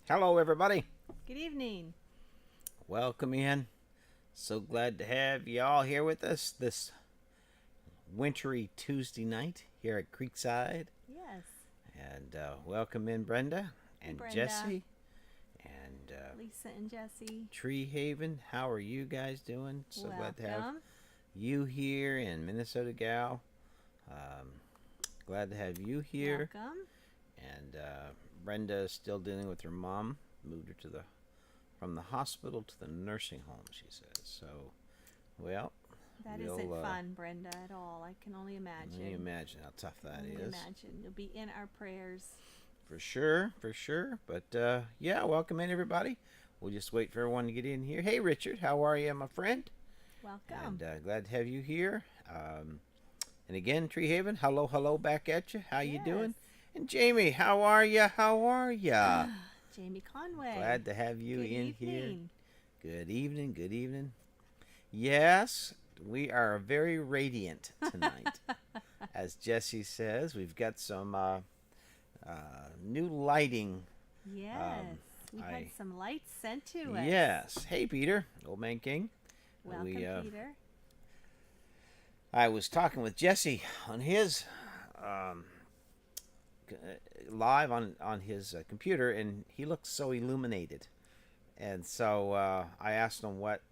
Hello, everybody. Good evening. Welcome in. So glad to have you all here with us this wintry Tuesday night here at Creekside. Yes. And welcome in, Brenda Hey, and Brenda, Jesse and Lisa, and Jesse. Tree Haven. How are you guys doing? So glad to have Welcome. you here in Minnesota Gal. Um, glad to have you here. Welcome. And Brenda is still dealing with her mom. Moved her to the from the hospital to the nursing home, she says. So, well, That we'll isn't fun, Brenda, at all. I can only imagine. can you imagine how tough that only is? imagine. You'll be in our prayers. For sure, for sure. But yeah, welcome in everybody. We'll just wait for everyone to get in here. Hey, Richard, how are you, my friend? Welcome. And glad to have you here. And again, Tree Haven, hello, hello, back at you. How you Yes. doing? And Jamie, how are you? How are you? Jamie Conway. Glad to have you Good in here. evening. Good evening. Good evening. Yes, we are very radiant tonight. As Jesse says, we've got some new lighting. Yes. We had I- some lights sent to us. Yes. Hey, Peter, Old Man King. Welcome, Peter. I was talking with Jesse on his live on his computer, and he looked so illuminated. And so I asked him what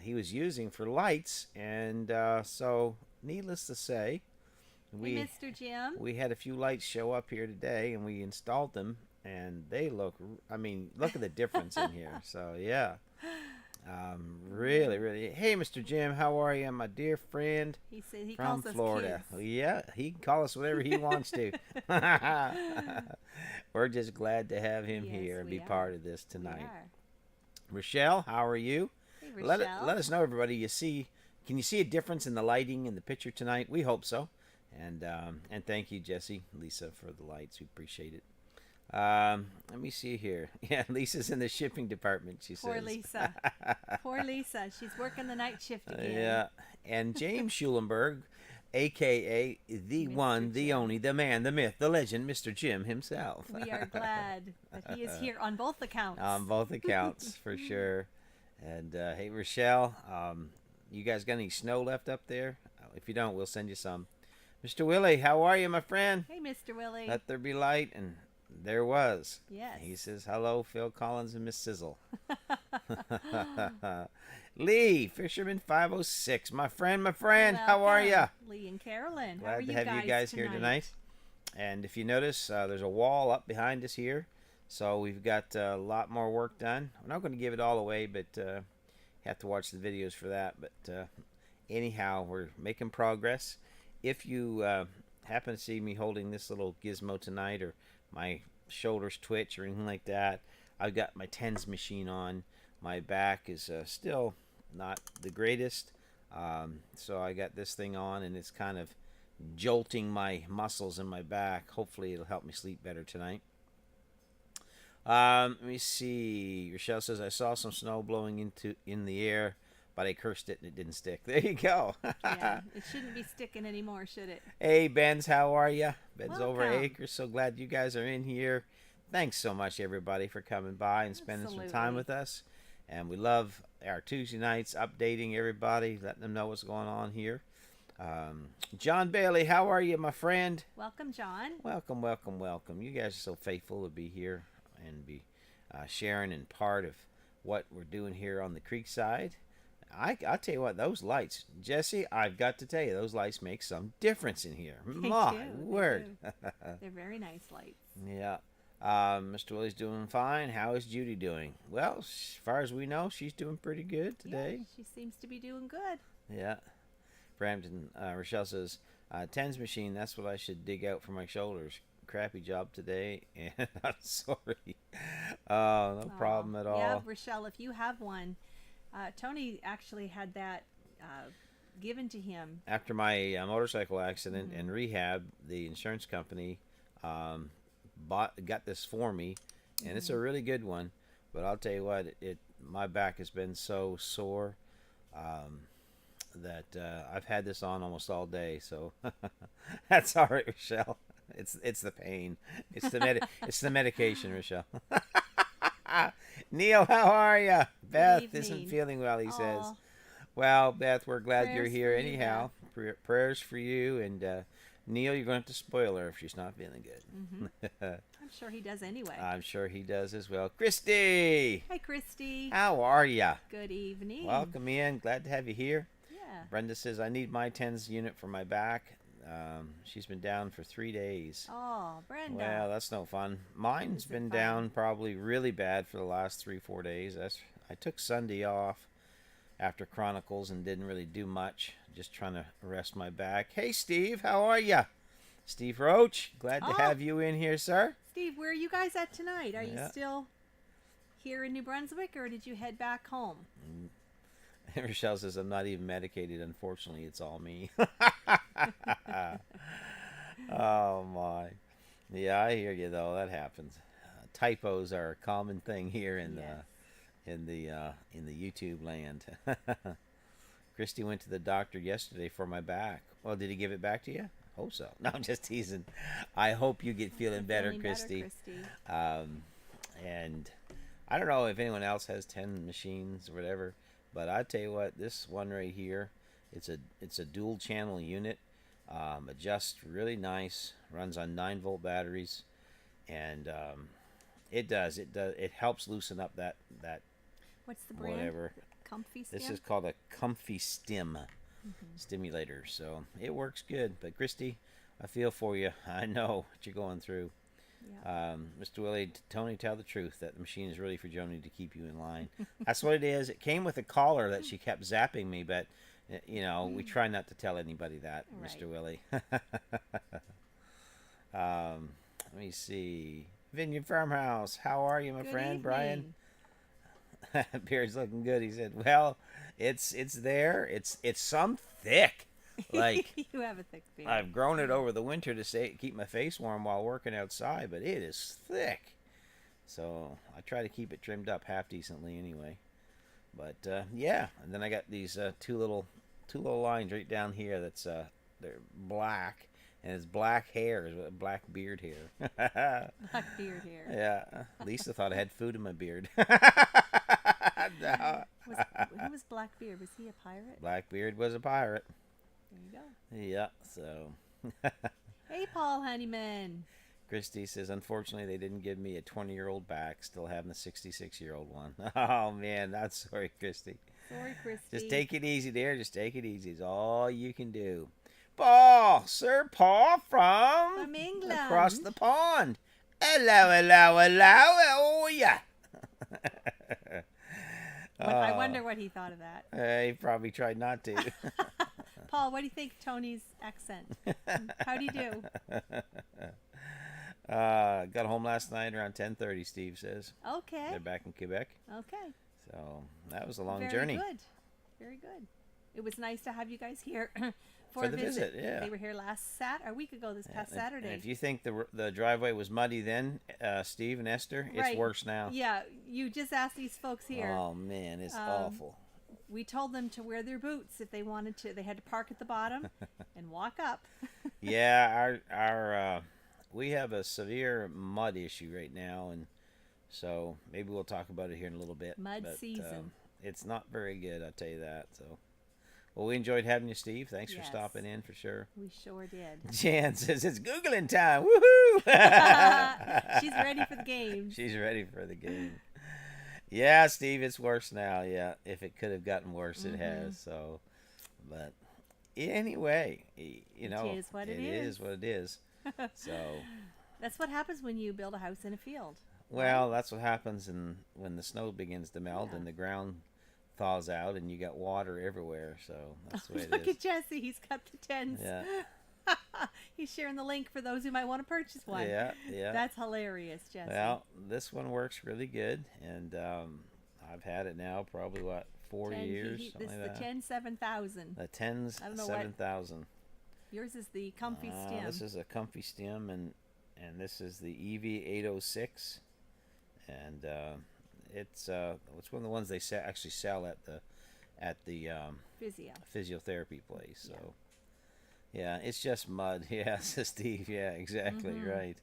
he was using for lights, and so needless to say, we Hey, Mr. Jim. we had a few lights show up here today, and we installed them, and they look. I mean, look at the difference in here. So yeah, really, really. Hey, Mr. Jim, how are you, my dear friend He said he from calls us Florida? kids. Yeah, he can call us whatever he wants to. We're just glad to have him Yes, here and we be are. part of this We tonight. are. Rochelle, how are you? Hey, Let Rochelle. let us know, everybody. Can you see a difference in the lighting in the picture tonight? We hope so. And thank you, Jesse, Lisa, for the lights. We appreciate it. Let me see here. Yeah, Lisa's in the shipping department. She Poor says. Lisa. Poor Lisa. She's working the night shift again. Yeah, and James Schulenberg, aka the Mr. one, the Jim. only, the man, the myth, the legend, Mr. Jim himself. We are glad that he is here on both accounts. On both accounts, for sure. And hey, Rochelle, you guys got any snow left up there? If you don't, we'll send you some. Mr. Willie, how are you, my friend? Hey, Mr. Willie. Let there be light, and there was. Yes. He says, hello, Phil Collins and Miss Sizzle. Lee, Fisherman 506, my friend, how are Welcome, ya? Lee and Carolyn. How Glad are to you have guys you guys here tonight. And if you notice, there's a wall up behind us here. So we've got a lot more work done. I'm not going to give it all away, but you have to watch the videos for that. But anyhow, we're making progress. If you happen to see me holding this little gizmo tonight, or my shoulders twitch or anything like that, I've got my TENS machine on. My back is still not the greatest. So I got this thing on, and it's kind of jolting my muscles in my back. Hopefully it'll help me sleep better tonight. Let me see. Rochelle says, I saw some snow blowing in the air, but I cursed it and it didn't stick. There you go. Yeah, it shouldn't be sticking anymore, should it? Hey, Benz, how are you? Ben's over Welcome. Acres. So glad you guys are in here. Thanks so much, everybody, for coming by and spending some time Absolutely. with us. And we love our Tuesday nights, updating everybody, letting them know what's going on here. John Bailey, how are you, my friend? Welcome, John. Welcome, welcome, welcome. You guys are so faithful to be here and be sharing and part of what we're doing here on the Creekside. I'll tell you what, those lights, Jesse, I've got to tell you, those lights make some difference in here. They My do, they word. They're very nice lights. Yeah. Mr. Willie's doing fine. How is Judy doing? Well, as far as we know, she's doing pretty good today. Yeah, she seems to be doing good. Yeah. Brampton, Rochelle says, TENS machine, that's what I should dig out for my shoulders. Crappy job today, and I'm sorry. No problem at all. Yeah, Rochelle, if you have one, Tony actually had that given to him. After my motorcycle accident and rehab, the insurance company got this for me, and it's a really good one. But I'll tell you what, my back has been so sore that I've had this on almost all day. So that's all right, Rochelle. It's the pain. It's the medication, Rochelle. Neil, how are you? Good Beth isn't evening. feeling well, he says. Oh, Well, Beth, we're glad you're prayers for here you, Beth. anyhow. Prayers for you. And Neil, you're going to have to spoil her if she's not feeling Hmm. good. I'm sure he does anyway. I'm sure he does as well. Christy, Hey, Christy. how are ya? Good evening. Welcome in. Glad to have you here. Yeah. Brenda says, I need my TENS unit for my back. She's been down for 3 days. Oh, Brenda. Well, that's no fun. Mine's Is it been fun? down probably really bad for the last 3-4 days. I took Sunday off after Chronicles and didn't really do much. Just trying to rest my back. Hey, Steve, how are ya? Steve Roach, glad to Oh. have you in here, sir. Steve, where are you guys at tonight? Are you Yeah. still here in New Brunswick, or did you head back home? Rochelle says, I'm not even medicated. Unfortunately, it's all me. Oh, my. Yeah, I hear you, though. That happens. Typos are a common thing here in Yes. the YouTube land. Christy went to the doctor yesterday for my back. Well, did he give it back to you? Hope so. No, I'm just teasing. I hope you get feeling better, Feeling Christy. Christy. And I don't know if anyone else has 10 machines or whatever, but I tell you what, this one right here, it's a dual channel unit. Adjusts really nice. Runs on 9-volt batteries, and it helps loosen up that What's the brand? whatever. Comfy Stim? This is called a Comfy Stim stimulator, so it works good. But Christy, I feel for you. I know what you're going through. Yeah. Mr. Willie, Tony, tell the truth that the machine is really for Joni to keep you in line. That's what it is. It came with a collar that she kept zapping me, but we try not to tell anybody that, Right. Mr. Willie. Let me see. Vineyard Farmhouse, how are you, my Good friend, Brian? evening. Beard's looking good. He said, "Well, it's there. It's some thick. Like You have a thick beard. I've grown it over the winter to keep my face warm while working outside, but it is thick. So I try to keep it trimmed up half decently anyway. But yeah, and then I got these two little lines right down here. They're black, and it's black hair, black beard hair. Black beard hair. Yeah, Lisa thought I had food in my beard. No. Who was Blackbeard? Was he a pirate? Blackbeard was a pirate. There you go. Yeah, so Hey, Paul Honeyman. Christy says, unfortunately, they didn't give me a 20-year-old back. Still having a 66-year-old one. Oh, man, that's sorry, Christy. Sorry, Christy. Just take it easy there. Just take it easy. It's all you can do. Paul, Sir Paul from England. across the pond. Hello, hello, hello. Oh, yeah. I wonder what he thought of that. He probably tried not to. Paul, what do you think of Tony's accent? How do you do? Got home last night around 10:30, Steve says. Okay. They're back in Quebec. Okay. So that was a long Very journey. good. Very good. It was nice to have you guys here for For a the visit, yeah. They were here a week ago this past And Saturday. if you think the driveway was muddy then, Steve and Esther, it's Right. worse now. Yeah, you just asked these folks here. Oh man, it's awful. We told them to wear their boots if they wanted to. They had to park at the bottom and walk up. Yeah, our we have a severe mud issue right now, and so maybe we'll talk about it here in a little bit. Mud but, season. It's not very good, I'll tell you that. So, well, we enjoyed having you, Steve. Thanks for Yes. stopping in for sure. We sure did. Jan says it's Googling time. Woohoo! She's ready for the games. She's ready for the game. Yeah, Steve, it's worse now. Yeah, if it could have gotten worse, it has. So, but anyway, you know, is what it it is. is what it is. So, That's what happens when you build a house in a field. well, that's what happens when the snow begins to melt Yeah. and the ground thaws out and you got water everywhere. So that's the way it Look is. at Jesse. He's got the tens. Yeah, He's sharing the link for those who might want to purchase one. yeah, yeah. That's hilarious, Jesse. Well, this one works really good, and I've had it now probably 4 years, This something is like the that. 10 7000. The tens I don't know what- 7,000. Yours is the comfy stem. This is a comfy stem, and this is the EV806, and it's one of the ones they actually sell at the Physio. physiotherapy place. So yeah, it's just mud. Yeah, says Steve. Yeah, exactly right.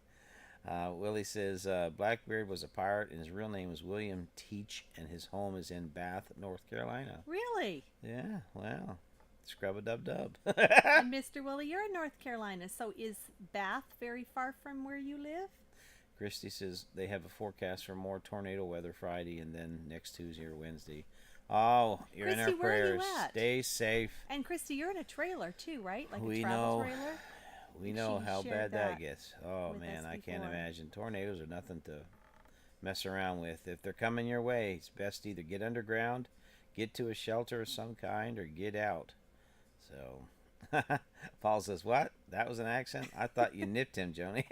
Willie says Blackbeard was a pirate and his real name was William Teach and his home is in Bath, North Carolina. Really? Yeah, well, scrub a dub dub. And Mr. Willie, you're in North Carolina, so is Bath very far from where you live? Christy says they have a forecast for more tornado weather Friday and then next Tuesday or Wednesday. Oh, you're Christy, in our where are you prayers. at? Stay safe. And Christy, you're in a trailer too, right? Like We a travel know. trailer? We know She how shared bad that that gets. Oh with man, us I can't before. imagine. Tornadoes are nothing to mess around with. If they're coming your way, it's best to either get underground, get to a shelter of some kind, or get out. So, Paul says, "What? That was an accent? I thought you nipped him, Joni."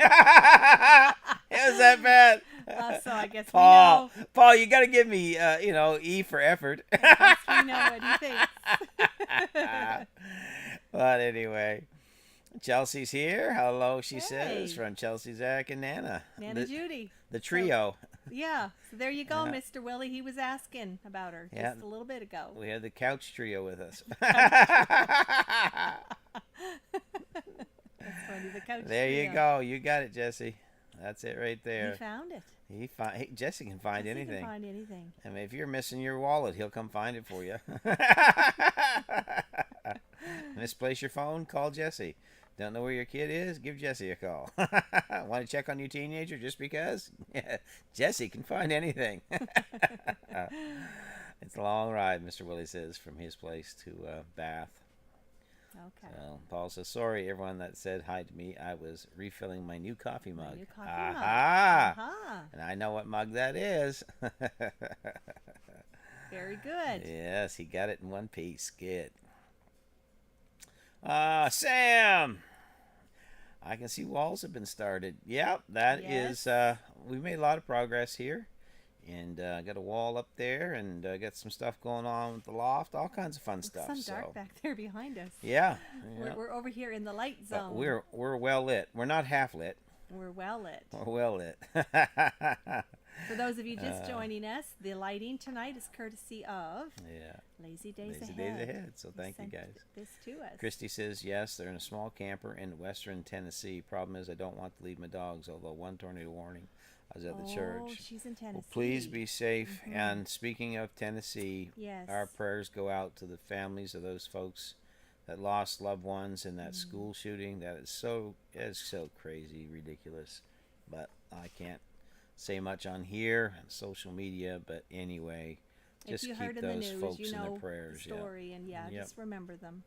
It was that bad. So I guess Paul, we know. Paul, you got to give me, E for effort. I guess we know what he thinks. But anyway, Chelsea's here. Hello, she says, Hey. from Chelsea, Zach, and Nana. Nana Judy. The trio. Yeah. So there you go, Yeah. Mr. Willie. He was asking about her Yeah. just a little bit ago. We have the couch trio with us. That's funny. The coach. There you trio. go. You got it, Jesse. That's it right He there. found it. Jesse can find Yes, anything. He can find anything. I mean, if you're missing your wallet, he'll come find it for you. Misplace your phone? Call Jesse. Don't know where your kid is? Give Jesse a call. Want to check on your teenager just because? Jesse can find anything. It's a long ride, Mr. Willie says, from his place to Bath. Okay. So Paul says, sorry, everyone that said hi to me. I was refilling my new coffee mug. New coffee mug. Aha! Uh-huh. And I know what mug that is. Very good. Yes, he got it in one piece. Good. Sam! I can see walls have been started. Yep, that Yes. is, we made a lot of progress here. And got a wall up there and got some stuff going on with the loft. All kinds of fun Looks stuff. some So, dark back there behind us. yeah. We're over here in the light But zone. we're well lit. We're not half lit. We're well lit. We're well lit. For those of you just Uh, joining us, the lighting tonight is courtesy of Yeah. Lazy Days Lazy Ahead. Days Ahead. So Who thank you sent guys. This to us. Christy says, yes, they're in a small camper in western Tennessee. Problem is, I don't want to leave my dogs, although one tornado warning. I was at the Oh, church. she's in Tennessee. Well, please be safe. Mhm. And speaking of Tennessee, Yes. our prayers go out to the families of those folks that lost loved ones in that school shooting. That is so crazy, ridiculous. But I can't say much on here and social media. But anyway, If just you keep heard in the those news, folks you in know their prayers. the story, and Yep. just remember them.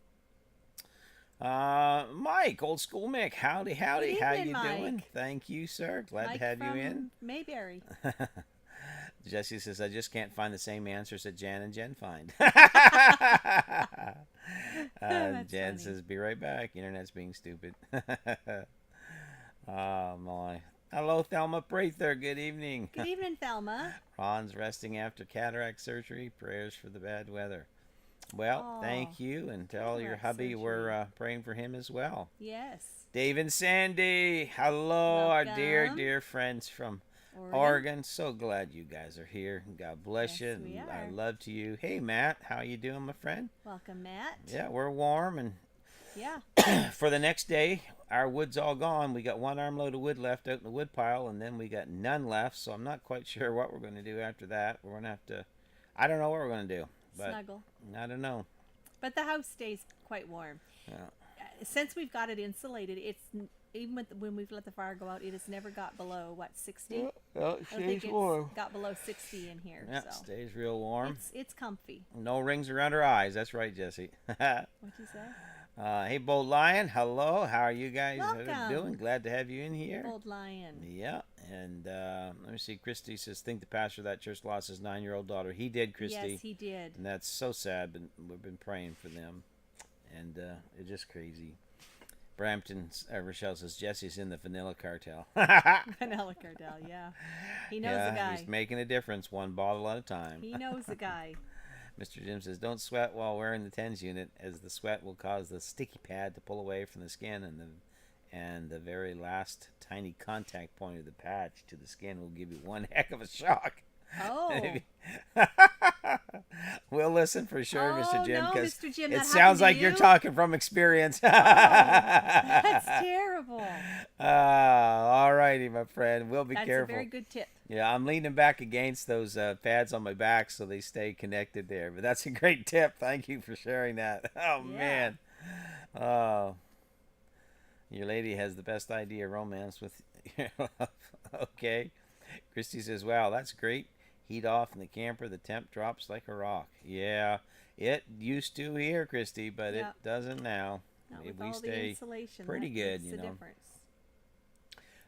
Mike, old school Mick, howdy. Good How evening, you Mike. doing? Thank you, sir. Glad Mike to have you from in. Mayberry. Jesse says, I just can't find the same answers that Jan and Jen find. That's Jen funny. says, be right back. Internet's being stupid. Oh, my. Hello, Thelma Prather. Good evening. Good evening, Thelma. Ron's resting after cataract surgery. Prayers for the bad weather. Well, Aw, thank you. And tell your cataract hubby we're surgery. praying for him as well. Yes. Dave and Sandy. Hello, our dear, Welcome. dear friends from Oregon. Oregon. So glad you guys are here. God bless Yes, you. And we our are. love to you. Hey, Matt. How you doing, my friend? Welcome, Matt. Yeah, we're warm. And Yeah. for the next day, our wood's all gone. We got one armload of wood left out in the wood pile, and then we got none left. So I'm not quite sure what we're going to do after that. We're going to have to... I don't know what we're going to do. But Snuggle. I don't know. But the house stays quite warm. Yeah. Since we've got it insulated, even when we've let the fire go out, it has never got below 60. Well, it I don't think stays warm. it's got below 60 in here. Yeah, so stays real warm. it's comfy. No rings around her eyes. That's right, Jesse. What'd you say? Hey, Bold Lion. Hello. How are you guys Welcome. doing? Glad to have you in here. Old lion. Yeah. And let me see. Christy says, think the pastor of that church lost his 9-year-old daughter. He did, Christy. Yes, he did. And that's so sad, but we've been praying for them. And it's just crazy. Brampton, Rochelle says, Jesse's in the vanilla cartel. Vanilla Cardell, yeah. He knows yeah, the guy. he's making a difference one bottle at a time. He knows the guy. Mr. Jim says, don't sweat while wearing the TENS unit, as the sweat will cause the sticky pad to pull away from the skin, and the very last tiny contact point of the patch to the skin will give you one heck of a shock. Oh. We'll listen for sure, Oh, Mr. Jim, no, because Mr. Jim, it that sounds happened to like you're you? talking from experience. That's terrible. All right. righty, my friend. We'll be That's careful. a very good tip. Yeah, I'm leaning back against those pads on my back so they stay connected there. But that's a great tip. Thank you for sharing that. Oh, Yeah. man. Oh, your lady has the best idea romance with okay. Christy says, wow, that's great. Heat off in the camper. The temp drops like a rock. Yeah, it used to here, Christy, but it Yeah. doesn't now. Not with We all the stay insulation. pretty That good, makes you a know. difference.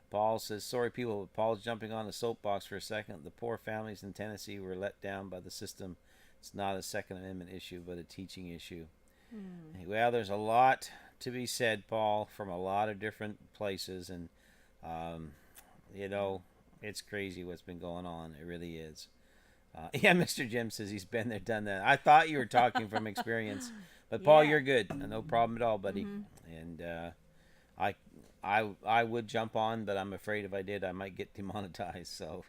Paul says, sorry, people, but Paul's jumping on the soapbox for a second. The poor families in Tennessee were let down by the system. It's not a Second Amendment issue, but a teaching issue. Well, there's a lot to be said, Paul, from a lot of different places. And, you know, it's crazy what's been going on. It really is. Yeah, Mr. Jim says he's been there, done that. I thought you were talking from experience. But, Paul, Yeah. you're good. No problem at all, buddy. And I I would jump on, but I'm afraid if I did, I might get demonetized. So,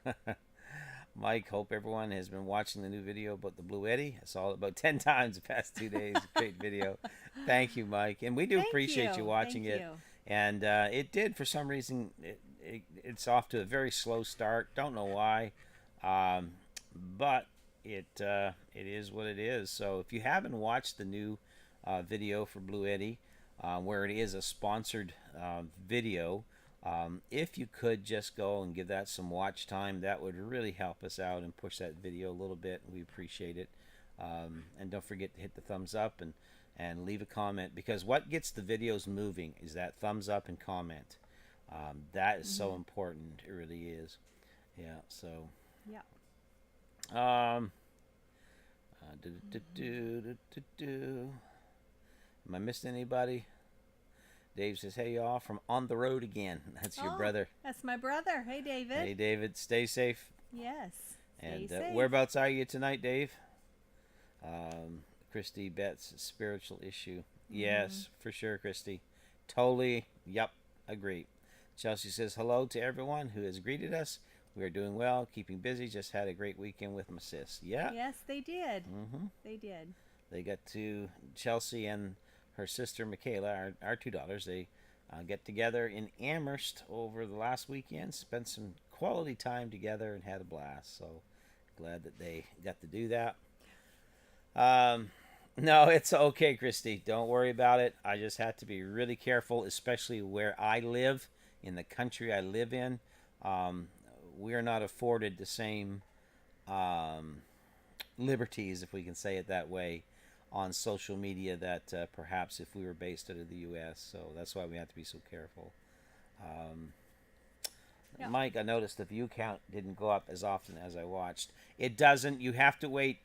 Mike, hope everyone has been watching the new video about the Blue Eddy. I saw it about 10 times the past 2 days. Great video. Thank you, Mike. And we do Thank appreciate you watching Thank it. you. And it did, for some reason, it's off to a very slow start. Don't know why. But it is what it is. So if you haven't watched the new video for Blue Eddy, where it is a sponsored video, if you could just go and give that some watch time, that would really help us out and push that video a little bit. We appreciate it. And don't forget to hit the thumbs up and leave a comment, because what gets the videos moving is that thumbs up and comment. That is so important. It really is. Yeah. So. Yeah. Am I missing anybody? Dave says, hey, y'all, from on the road again. That's your brother. That's my brother. Hey, David. Hey, David. Stay safe. Yes. And Stay safe. whereabouts are you tonight, Dave? Christy Betts, spiritual issue. Yes, for sure, Christy. Totally. Yep. Agree. Chelsea says, hello to everyone who has greeted us. We are doing well, keeping busy. Just had a great weekend with my sis. Yeah. Yes, they did. They did. They got to, Chelsea and her sister Michaela, our two daughters, they get together in Amherst over the last weekend, spent some quality time together and had a blast. So glad that they got to do that. No, it's okay, Christy. Don't worry about it. I just have to be really careful, especially where I live, in the country I live in. We are not afforded the same liberties, if we can say it that way, on social media that perhaps if we were based out of the U.S. So that's why we have to be so careful. Yeah. Mike, I noticed the view count didn't go up as often as I watched. It doesn't. You have to wait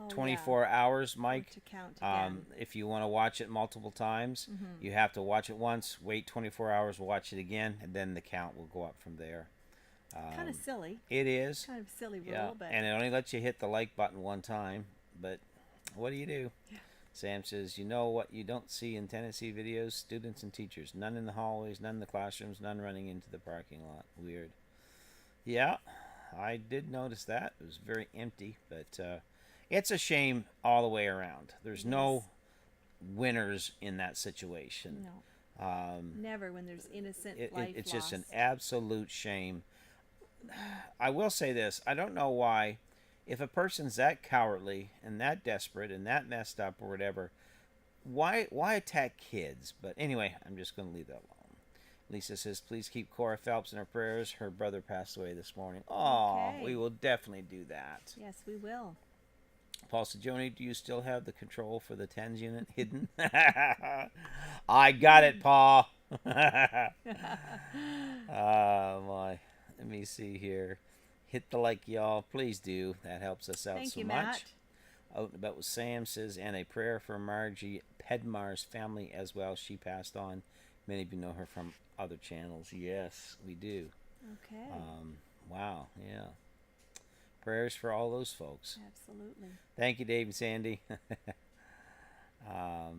24 hours, Mike. To count again. If you want to watch it multiple times, you have to watch it once, wait 24 hours, watch it again, and then the count will go up from there. Kind of silly. It is. Kind of silly rule, Yeah, but and it only lets you hit the like button one time. But what do you do? Yeah. Sam says, you know what you don't see in Tennessee videos? Students and teachers. None in the hallways, none in the classrooms, none running into the parking lot. Weird. Yeah, I did notice that. It was very empty, but it's a shame all the way around. There's no winners in that situation. no. Never when there's innocent life It's lost. just an absolute shame. I will say this. I don't know why, if a person's that cowardly and that desperate and that messed up or whatever, why attack kids? But anyway, I'm just going to leave that alone. Lisa says, please keep Cora Phelps in our prayers. Her brother passed away this morning. Oh, Okay. we will definitely do that. Yes, we will. Paul said, Joni, do you still have the control for the TENS unit hidden? I got it, Paul. Oh, my. Let me see here. Hit the like, y'all. Please do. That helps us out Thank so you, much. Matt. Out and about with Sam says, and a prayer for Margie Pedmar's family as well. She passed on. Many of you know her from other channels. Yes, we do. Okay. Wow, yeah. Prayers for all those folks. Absolutely. Thank you, Dave and Sandy. Let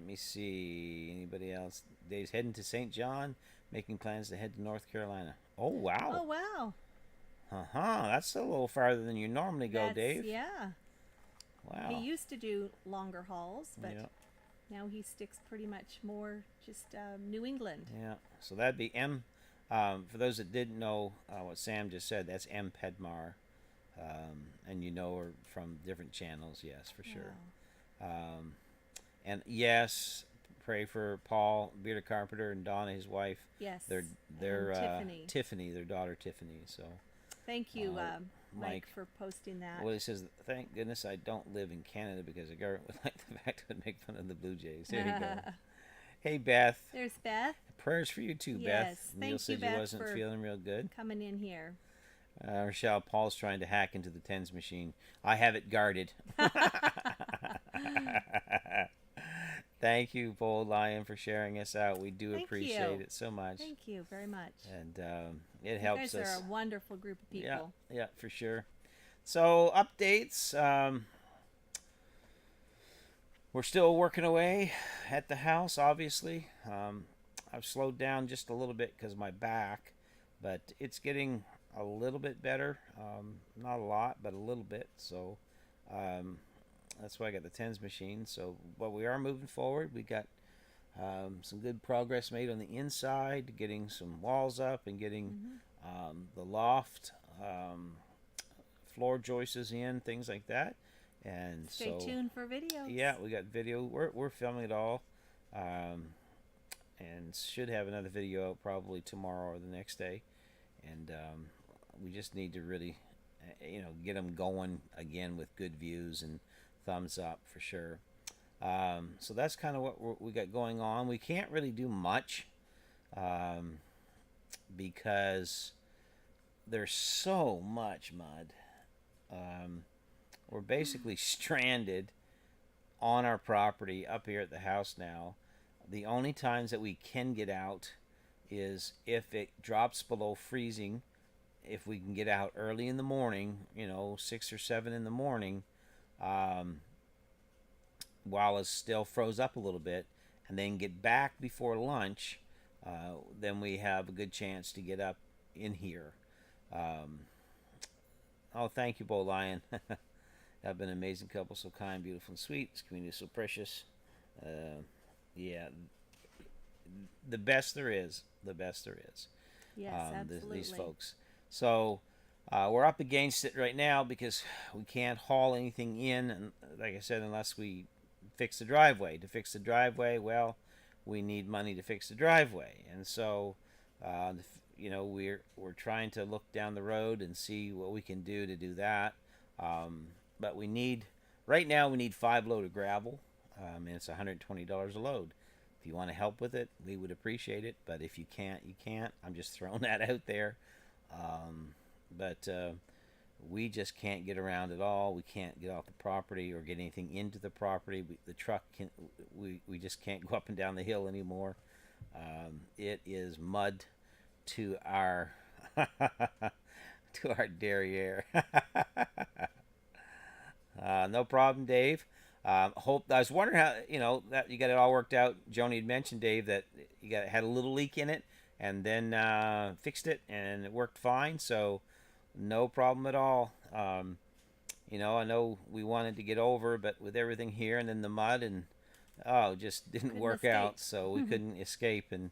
me see. Anybody else? Dave's heading to St. John, making plans to head to North Carolina. Oh, wow. Oh, wow. That's a little farther than you normally go, That's, Dave. Yeah. Wow. He used to do longer hauls, but Yeah. now he sticks pretty much more just New England. Yeah. So that'd be For those that didn't know what Sam just said, that's M. Pedmar. And you know her from different channels, yes, for sure. Wow. Um, and yes, pray for Paul, Bearded Carpenter, and Donna, his wife. Yes. Their And Tiffany. Tiffany, their daughter Tiffany. So Thank you, Mike, Mike, for posting that. well, he says, thank goodness I don't live in Canada because the government would like the fact it would make fun of the Blue Jays. There you go. Hey, Beth. There's Beth Prayers for you too, Yes, Beth. thank Neil said you, Beth, wasn't for- feeling real good. coming in here. Rochelle, Paul's trying to hack into the tens machine. I have it guarded. Thank you, Bold Lion, for sharing us out. We do Thank appreciate you. it so much. Thank you very much. And it You helps guys us. are a wonderful group of Yeah, people. yeah, for sure. So, updates. We're still working away at the house, obviously. I've slowed down just a little bit because of my back, but it's getting a little bit better. Not a lot, but a little bit. So, that's why I got the tens machine. So, but we are moving forward. We got some good progress made on the inside, getting some walls up and getting the loft, floor joists in, things like that. And Stay so, tuned for videos. yeah, we got video. We're filming it all, and should have another video out probably tomorrow or the next day. And we just need to really, get them going again with good views and thumbs up for sure. So that's kind of what we got going on. We can't really do much because there's so much mud. We're basically stranded on our property up here at the house now. The only times that we can get out is if it drops below freezing. If we can get out early in the morning, 6 or 7 in the morning, while it's still froze up a little bit, and then get back before lunch, then we have a good chance to get up in here. Oh, thank you, Bo Lion. Have been an amazing couple, so kind, beautiful, and sweet. This community is so precious. Yeah, the best there is. The best there is. Yes, absolutely. These folks. So we're up against it right now because we can't haul anything in, and like I said, unless we fix the driveway. To fix the driveway, well, we need money to fix the driveway, and so we're trying to look down the road and see what we can do to do that. But we need right now we need 5 load of gravel, and it's $120 a load. If you want to help with it, we would appreciate it. But if you can't, you can't. I'm just throwing that out there. But we just can't get around at all. We can't get off the property or get anything into the property. The truck can. We just can't go up and down the hill anymore. It is mud to our to our derriere. No problem, Dave. Hope I was wondering how that you got it all worked out. Joni had mentioned, Dave, that you had a little leak in it, and then fixed it, and it worked fine. So no problem at all. I know we wanted to get over, but with everything here and then the mud and it just didn't Couldn't work escape. out. So we couldn't escape, and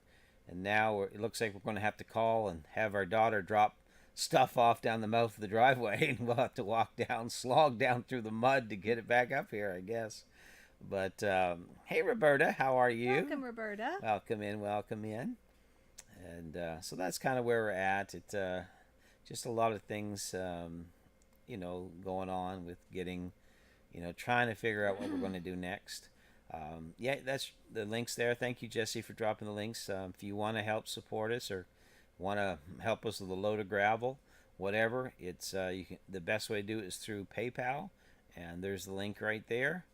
now it looks like we're going to have to call and have our daughter drop stuff off down the mouth of the driveway, and we'll have to slog down through the mud to get it back up here, I guess. But hey, Roberta, how are you? Welcome, Roberta. Welcome in. And so that's kind of where we're at. It just a lot of things, going on with getting, trying to figure out what we're going to do next. Yeah, that's the links there. Thank you, Jesse, for dropping the links. If you want to help support us or want to help us with a load of gravel, whatever, it's the best way to do it is through PayPal, and there's the link right there.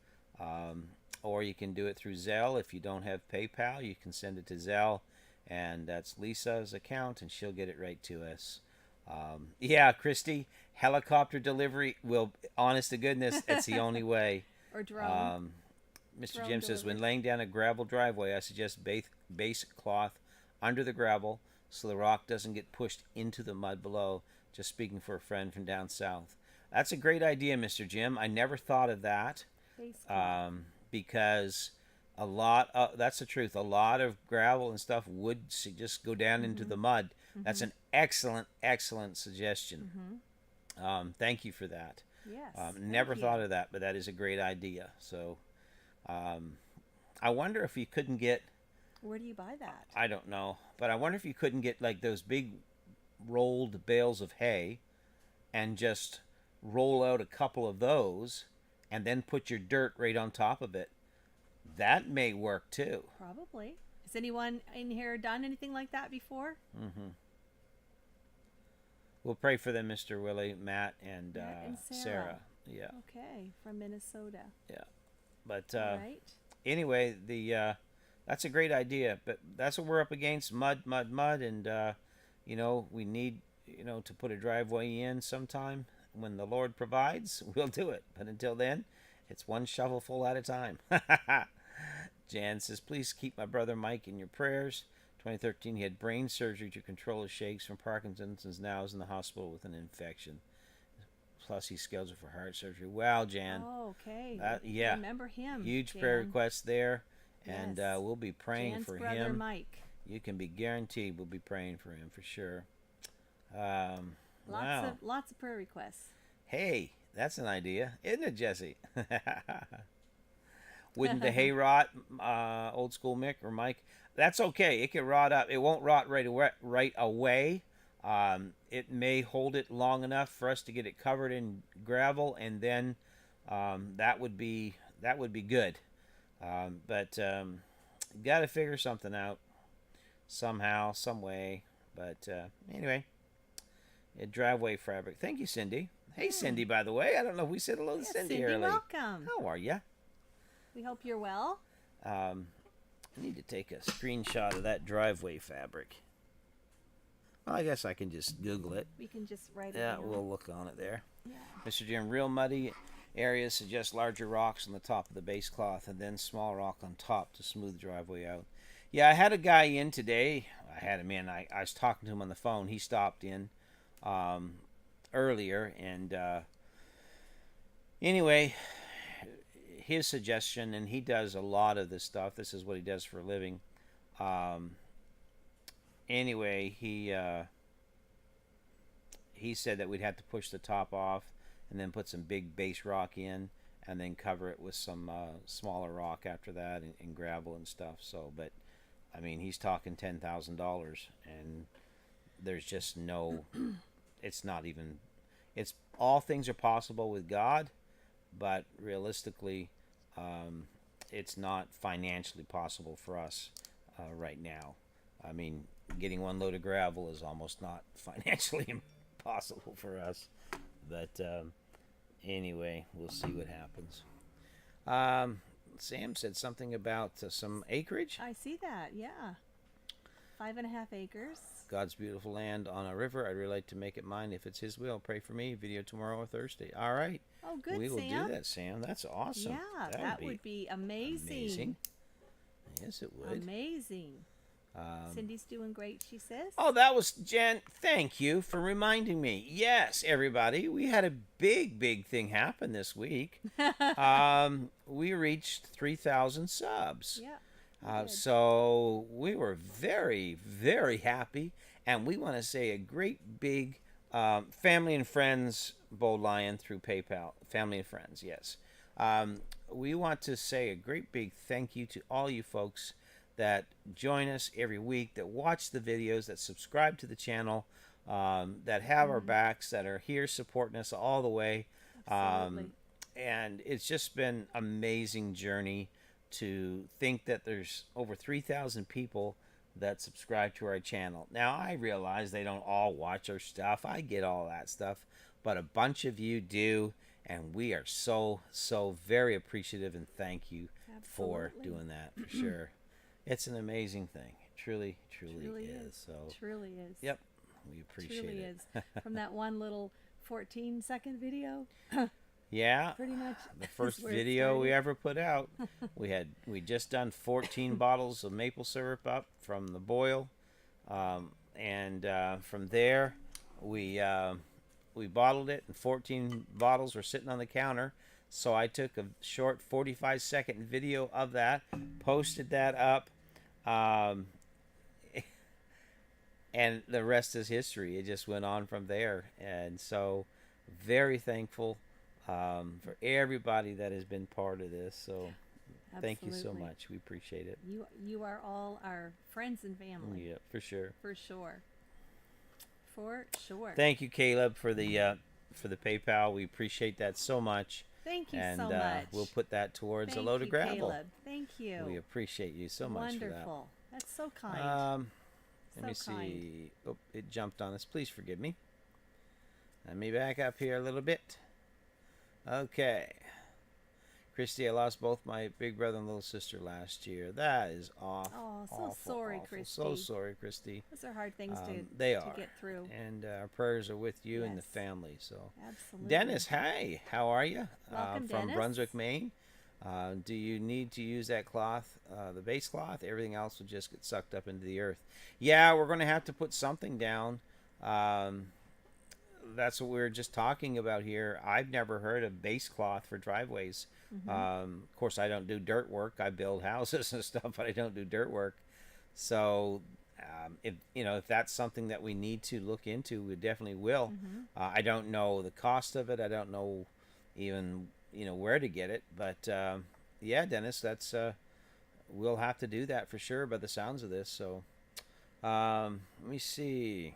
Or you can do it through Zelle. If you don't have PayPal, you can send it to Zelle, and that's Lisa's account, and she'll get it right to us. Yeah, Christy, helicopter delivery will, honest to goodness, it's the only way. Or drone. Mr. Drone Jim says, delivery. when laying down a gravel driveway, I suggest base cloth under the gravel so the rock doesn't get pushed into the mud below. Just speaking for a friend from down south. That's a great idea, Mr. Jim. I never thought of that Basically. because A lot. That's the truth. A lot of gravel and stuff would just go down into Mm-hmm. the mud. That's Mm-hmm. an excellent, excellent suggestion. Mm-hmm. Thank you for that. Yes. Thank Never thought you. of that, but that is a great idea. So um, I wonder if you couldn't get. Where do you buy that? I don't know, but I wonder if you couldn't get like those big rolled bales of hay and just roll out a couple of those and then put your dirt right on top of it. That may work too. Probably. Has anyone in here done anything like that before? Hmm. We'll pray for them, Mr. Willie, Matt, and Matt and Sarah. Sarah. Yeah, Okay, from Minnesota. yeah. But All right. anyway, the that's a great idea. But that's what we're up against: mud, mud, mud, and we need to put a driveway in sometime. When the Lord provides, we'll do it. But until then, it's one shovelful at a time. Jan says, please keep my brother Mike in your prayers. 2013, he had brain surgery to control his shakes from Parkinson's and now is in the hospital with an infection. Plus, he's scheduled for heart surgery. Wow, Jan. Oh, okay. Yeah. Remember him. Huge Jan. prayer request there. And Yes. we'll be praying Jan's for brother him. Mike. You can be guaranteed we'll be praying for him for sure. Lots Wow. of prayer requests. Hey, that's an idea, isn't it, Jesse? Wouldn't the hay rot, old school Mick or Mike? That's okay. It can rot up. It won't rot right away. It may hold it long enough for us to get it covered in gravel, and then that would be good. But got to figure something out somehow, some way. But anyway, driveway fabric. Thank you, Cindy. Hey, Cindy. By the way, I don't know if we said hello to Yes, Cindy Cindy, early. welcome. How are you? We hope you're well. I need to take a screenshot of that driveway fabric. Well, I guess I can just Google it. We can just write it Yeah, down. we'll look on it there. Yeah. Mr. Jim, real muddy areas suggest larger rocks on the top of the base cloth and then small rock on top to smooth the driveway out. Yeah, I had a guy in today. I had him in. I was talking to him on the phone. He stopped in earlier, and anyway, his suggestion, and he does a lot of this stuff. This is what he does for a living. Anyway, he said that we'd have to push the top off and then put some big base rock in and then cover it with some smaller rock after that and gravel and stuff. So, but I mean, he's talking $10,000, and there's just no. It's not even. It's all things are possible with God, but realistically, it's not financially possible for us right now. I mean, getting one load of gravel is almost not financially impossible for us. But anyway, we'll see what happens. Sam said something about some acreage. I see that. Yeah. 5.5 acres. God's beautiful land on a river. I'd really like to make it mine if it's His will. Pray for me. Video tomorrow or Thursday. All right. Oh, good, We will Sam. do that, Sam. That's awesome. Yeah, that would be amazing. amazing. Yes, it would. Amazing. Cindy's doing great, she says. Oh, that was Jen. Thank you for reminding me. Yes, everybody, we had a big thing happen this week. We reached 3,000 subs. Yeah. So we were very happy, and we want to say a great big family and friends Bold Lion through PayPal. Family and friends, yes. We want to say a great big thank you to all you folks that join us every week, that watch the videos, that subscribe to the channel, that have our backs, that are here supporting us all the way. Absolutely. And it's just been amazing journey to think that there's over 3,000 people that subscribe to our channel. Now, I realize they don't all watch our stuff. I get all that stuff. But a bunch of you do, and we are so very appreciative and thank you for Absolutely. doing that, for sure. It's an amazing thing. It truly is. So, Truly is. yep, we appreciate Truly it. is. From that one little 14-second video, Yeah, pretty much. the first is where it video we started. ever put out. We just done 14 bottles of maple syrup up from the boil, and from there we bottled it, and 14 bottles were sitting on the counter. So I took a short 45-second video of that, posted that up, um, and the rest is history. It just went on from there. And so, very thankful for everybody that has been part of this. So, thank you so Absolutely. much. We appreciate it. You are all our friends and family. Yeah, for sure. For sure. For sure. Thank you, Caleb, for the PayPal. We appreciate that so much. Thank you And so much. we'll put that towards Thank a load of you, gravel. Caleb. Thank you. We appreciate you so much for that. Wonderful. That's so kind. Let me So kind. see. Oh, it jumped on us. Please forgive me. Let me back up here a little bit. Okay. Christy, I lost both my big brother and little sister last year. That is awful. Oh, so awful, sorry, awful. Christy. So sorry, Christy. Those are hard things They to are. get through. And our prayers are with you and the Yes. family. So, Absolutely. Dennis, hi. How are you? Welcome, From Dennis. Brunswick, Maine. Do you need to use that cloth, the base cloth? Everything else will just get sucked up into the earth. Yeah, we're going to have to put something down. That's what we were just talking about here. I've never heard of base cloth for driveways. Of course, I don't do dirt work. I build houses and stuff, but I don't do dirt work. So, if that's something that we need to look into, we definitely will. I don't know the cost of it. I don't know even where to get it. But yeah, Dennis, that's we'll have to do that for sure by the sounds of this. So let me see.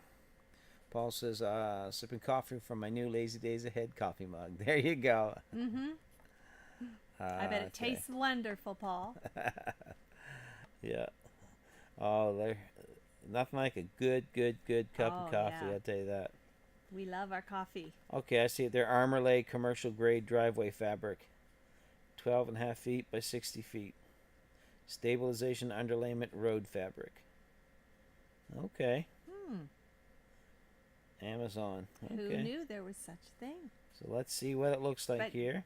Paul says, sipping coffee from my new Lazy Days Ahead coffee mug. There you go. I bet it Okay. tastes wonderful, Paul. Yeah. Oh, there. Nothing like a good cup Oh, of coffee. yeah. I'll tell you that. We love our coffee. Okay, I see it. They're Armor Lay commercial grade driveway fabric, 12.5 feet by 60 feet. Stabilization underlayment road fabric. Okay. Amazon. Okay. Who knew there was such a thing? So let's see what it looks like But- here.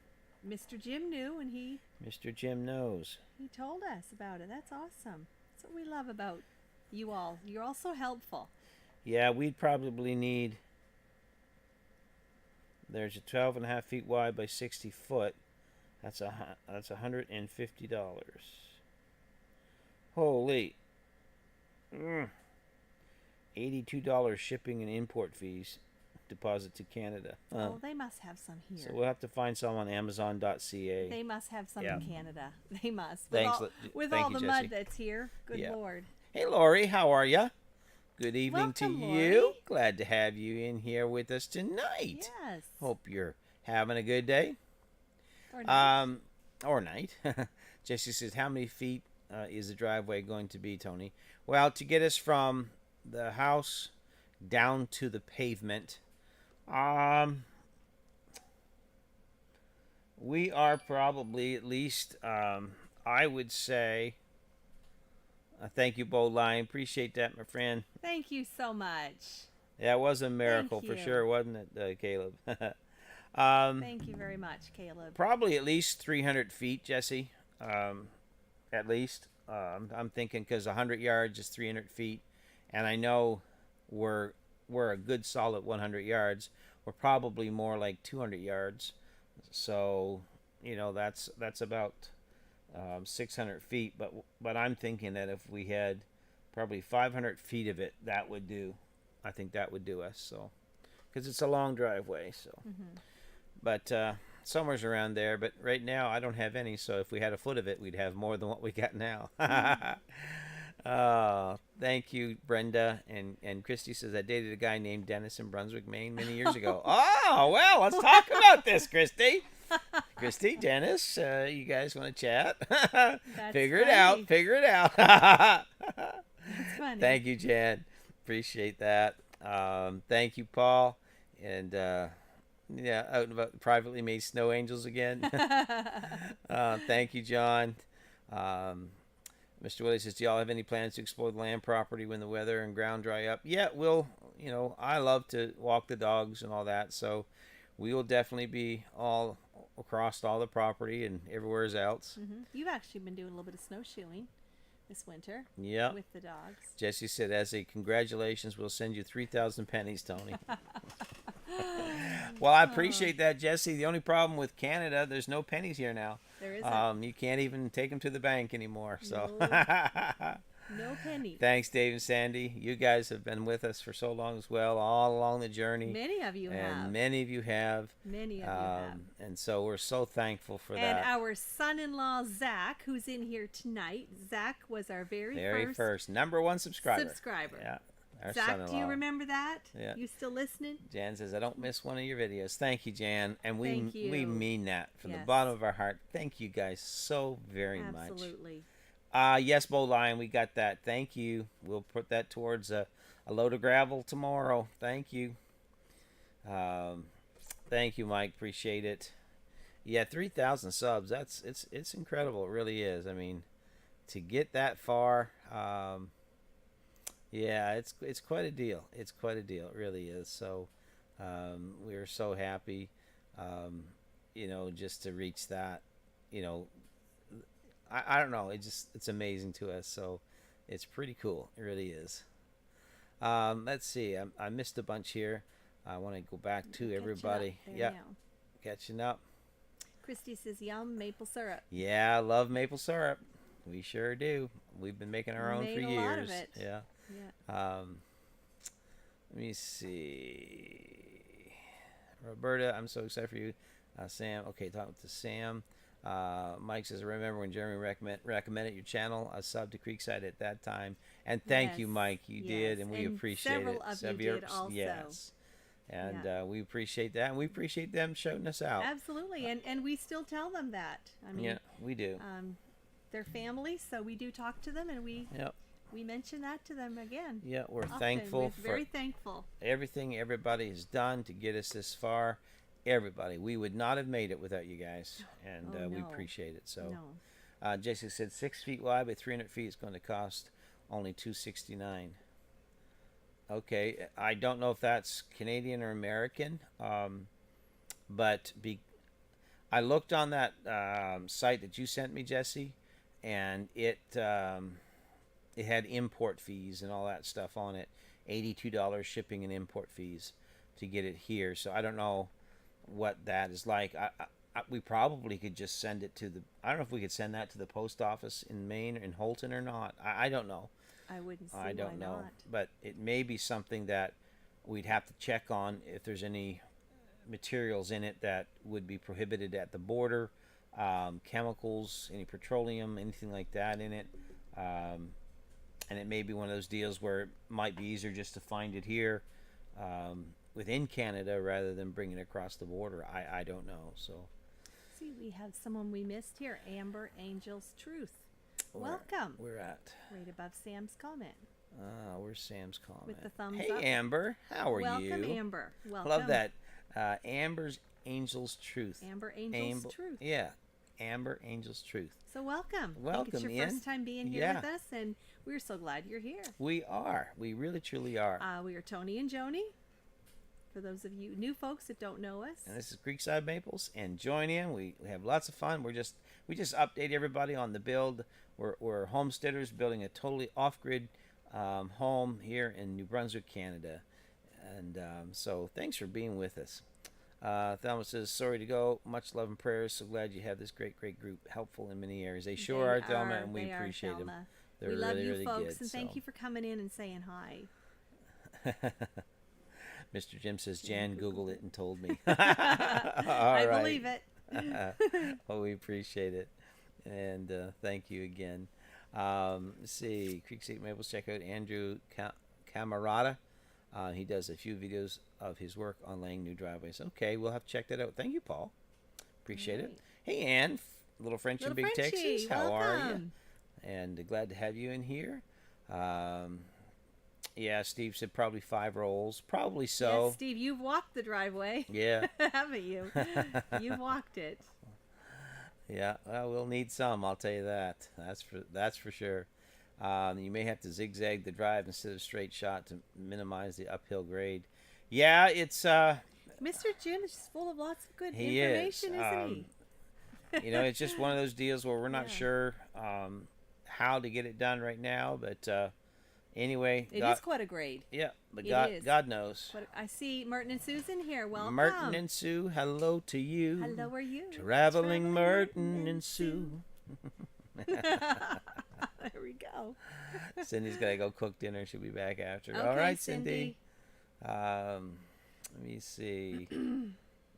Mr. Jim knew, and he Mr. Jim knows. told us about it. That's awesome. That's what we love about you all. You're all so helpful. Yeah, we'd probably need. There's a 12.5 feet wide by 60 foot. That's $150. Holy. $82 shipping and import fees. Deposit to Canada. Oh, they must have some here. So we'll have to find some on Amazon.ca. They must have some Yeah. in Canada. They must. Thanks, With thank all you, the Jesse. mud that's here. Good Yeah. Lord. Hey, Lori, how are you? Good evening Welcome, to you. Lori. Glad to have you in here with us tonight. Yes. Hope you're having a good day. Or not. Or night. Jesse says, how many feet is the driveway going to be, Tony? Well, to get us from the house down to the pavement, we are probably at least, I would say, thank you, Bo Line. Appreciate that, my friend. Thank you so much. Yeah, it was a miracle for you. sure, wasn't it, Caleb? Thank you very much, Caleb. Probably at least 300 feet, Jesse. At least. I'm thinking because 100 yards is 300 feet. And I know we're a good solid 100 yards. We're probably more like 200 yards. So, that's about 600 feet. But I'm thinking that if we had probably 500 feet of it, that would do. I think that would do us. So, because it's a long driveway. So. But somewhere's around there. But right now, I don't have any. So if we had a foot of it, we'd have more than what we got now. Thank you, Brenda. And Christy says, I dated a guy named Dennis in Brunswick, Maine many years ago. Oh, well, let's talk about this, Christy. Christy, Dennis, you guys want to chat? Figure it out. funny. Figure it out. That's funny. Thank you, Jan. Appreciate that. Thank you, Paul. And yeah, out and about privately made snow angels again. Thank you, John. Mr. Willie says, do y'all have any plans to explore the land property when the weather and ground dry up? Yeah, we'll, I love to walk the dogs and all that. So we will definitely be all across all the property and everywhere else. You've actually been doing a little bit of snowshoeing this winter Yeah. with the dogs. Jesse said, as a congratulations, we'll send you 3,000 pennies, Tony. Well, I Oh, appreciate that, Jesse. The only problem with Canada, there's no pennies here now. there isn't. You can't even take them to the bank anymore. So, No, no pennies. thanks, Dave and Sandy. You guys have been with us for so long as well, all along the journey, Many of you and have. many of you have. Many of you have. And so we're so thankful for And that. our son-in-law Zach, who's in here tonight. Zach was our Very first number one subscriber. subscriber. Yeah, our Zach, son-in-law. do you remember that? Yeah. You still listening? Jan says, I don't miss one of your videos. Thank you, Jan. And Thank we you. mean that from the Yes. bottom of our heart. Thank you guys so very much. Absolutely. Yes, Bo Lion, we got that. Thank you. We'll put that towards a load of gravel tomorrow. Thank you. Thank you, Mike. Appreciate it. Yeah, 3,000 subs. It's incredible. It really is. I mean, to get that far, yeah, it's quite a deal. It's quite a deal. It really is. So, we're so happy, just to reach that. You know, I don't know. It's amazing to us. So, it's pretty cool. It really is. Let's see. I missed a bunch here. I want to go back to everybody. Yeah. Catching up. Christy says, "Yum maple syrup." Yeah, I love maple syrup. We sure do. We've been making our own for Made a years. lot of it. Yeah. Yeah. Let me see. Roberta, I'm so excited for you. Sam, okay, talking to Sam. Mike says, I remember when Jeremy recommended your channel, I subbed to Creekside at that time. And thank you, Yes. Mike. You did, and we appreciate several it. of you did also. Yes. And Yeah. we appreciate that, and we appreciate them shouting us out. Absolutely, and we still tell them that. I mean, Yeah, we do. they're family, so we do talk to them, and we Yep. mention that to them again. Yeah, we're Often. thankful We're for very thankful. everything everybody has done to get us this far. Everybody, we would not have made it without you guys, and Oh, we no. appreciate it. So, No. Jessica said 6 feet wide, but 300 feet is going to cost only $269. Okay, I don't know if that's Canadian or American, but I looked on that site that you sent me, Jesse, and it had import fees and all that stuff on it. $82 shipping and import fees to get it here. So I don't know what that is like. We probably could just send it to the. I don't know if we could send that to the post office in Maine, in Holton, or not. I don't know. I wouldn't see I don't why know, not. but it may be something that we'd have to check on if there's any materials in it that would be prohibited at the border, chemicals, any petroleum, anything like that in it. And it may be one of those deals where it might be easier just to find it here within Canada rather than bringing it across the border. I don't know. So See, we have someone we missed here, Amber Angel's Truth. Welcome. We're at. Right above Sam's comment. Where's Sam's comment? With the thumbs hey, up. Amber, how are you? Welcome, Amber. Welcome. I love that. Amber's Angel's Truth. Amber Angel's Truth. Yeah, Amber Angel's Truth. So welcome. Welcome, it's your Ian. first time being here Yeah. with us, and we're so glad you're here. We are. We really, truly are. We are Tony and Joni. For those of you new folks that don't know us. And this is Creekside Maples. And join in. We have lots of fun. We just update everybody on the build. We're homesteaders building a totally off-grid home here in New Brunswick, Canada. And so thanks for being with us. Thelma says, sorry to go. Much love and prayers. So glad you have this great group. Helpful in many areas. They sure are, Thelma, and we appreciate them. They're we love really, you really folks, good, and thank you for coming in and saying hi. Mr. Jim says, Jan Googled it and told me. I believe it. Well, we appreciate it. And thank you again. Let's see. Creekside Maples, check out Andrew Camarada. He does a few videos of his work on laying new driveways. Okay, we'll have to check that out. Thank you, Paul. Appreciate it. Hey, Ann, little French in Big Texas. How are you? And glad to have you in here. Yeah, Steve said probably 5 rolls. Probably so. Yes, Steve, you've walked the driveway. Yeah. Haven't you? You've walked it. Yeah, well, we'll need some, I'll tell you that. That's for sure. You may have to zigzag the drive instead of straight shot to minimize the uphill grade. Yeah, it's Mr. Jim is just full of lots of good he information, is. isn't he? It's just one of those deals where we're not sure how to get it done right now, but Anyway, It God, is quite a grade. yeah, but It God, is. God knows. But I see Merton and Susan here. Welcome. Merton and Sue, hello to you. Hello, are you? Traveling Merton and Sue. There we go. Cindy's got to go cook dinner. She'll be back after. Okay, All right, Cindy. Let me see.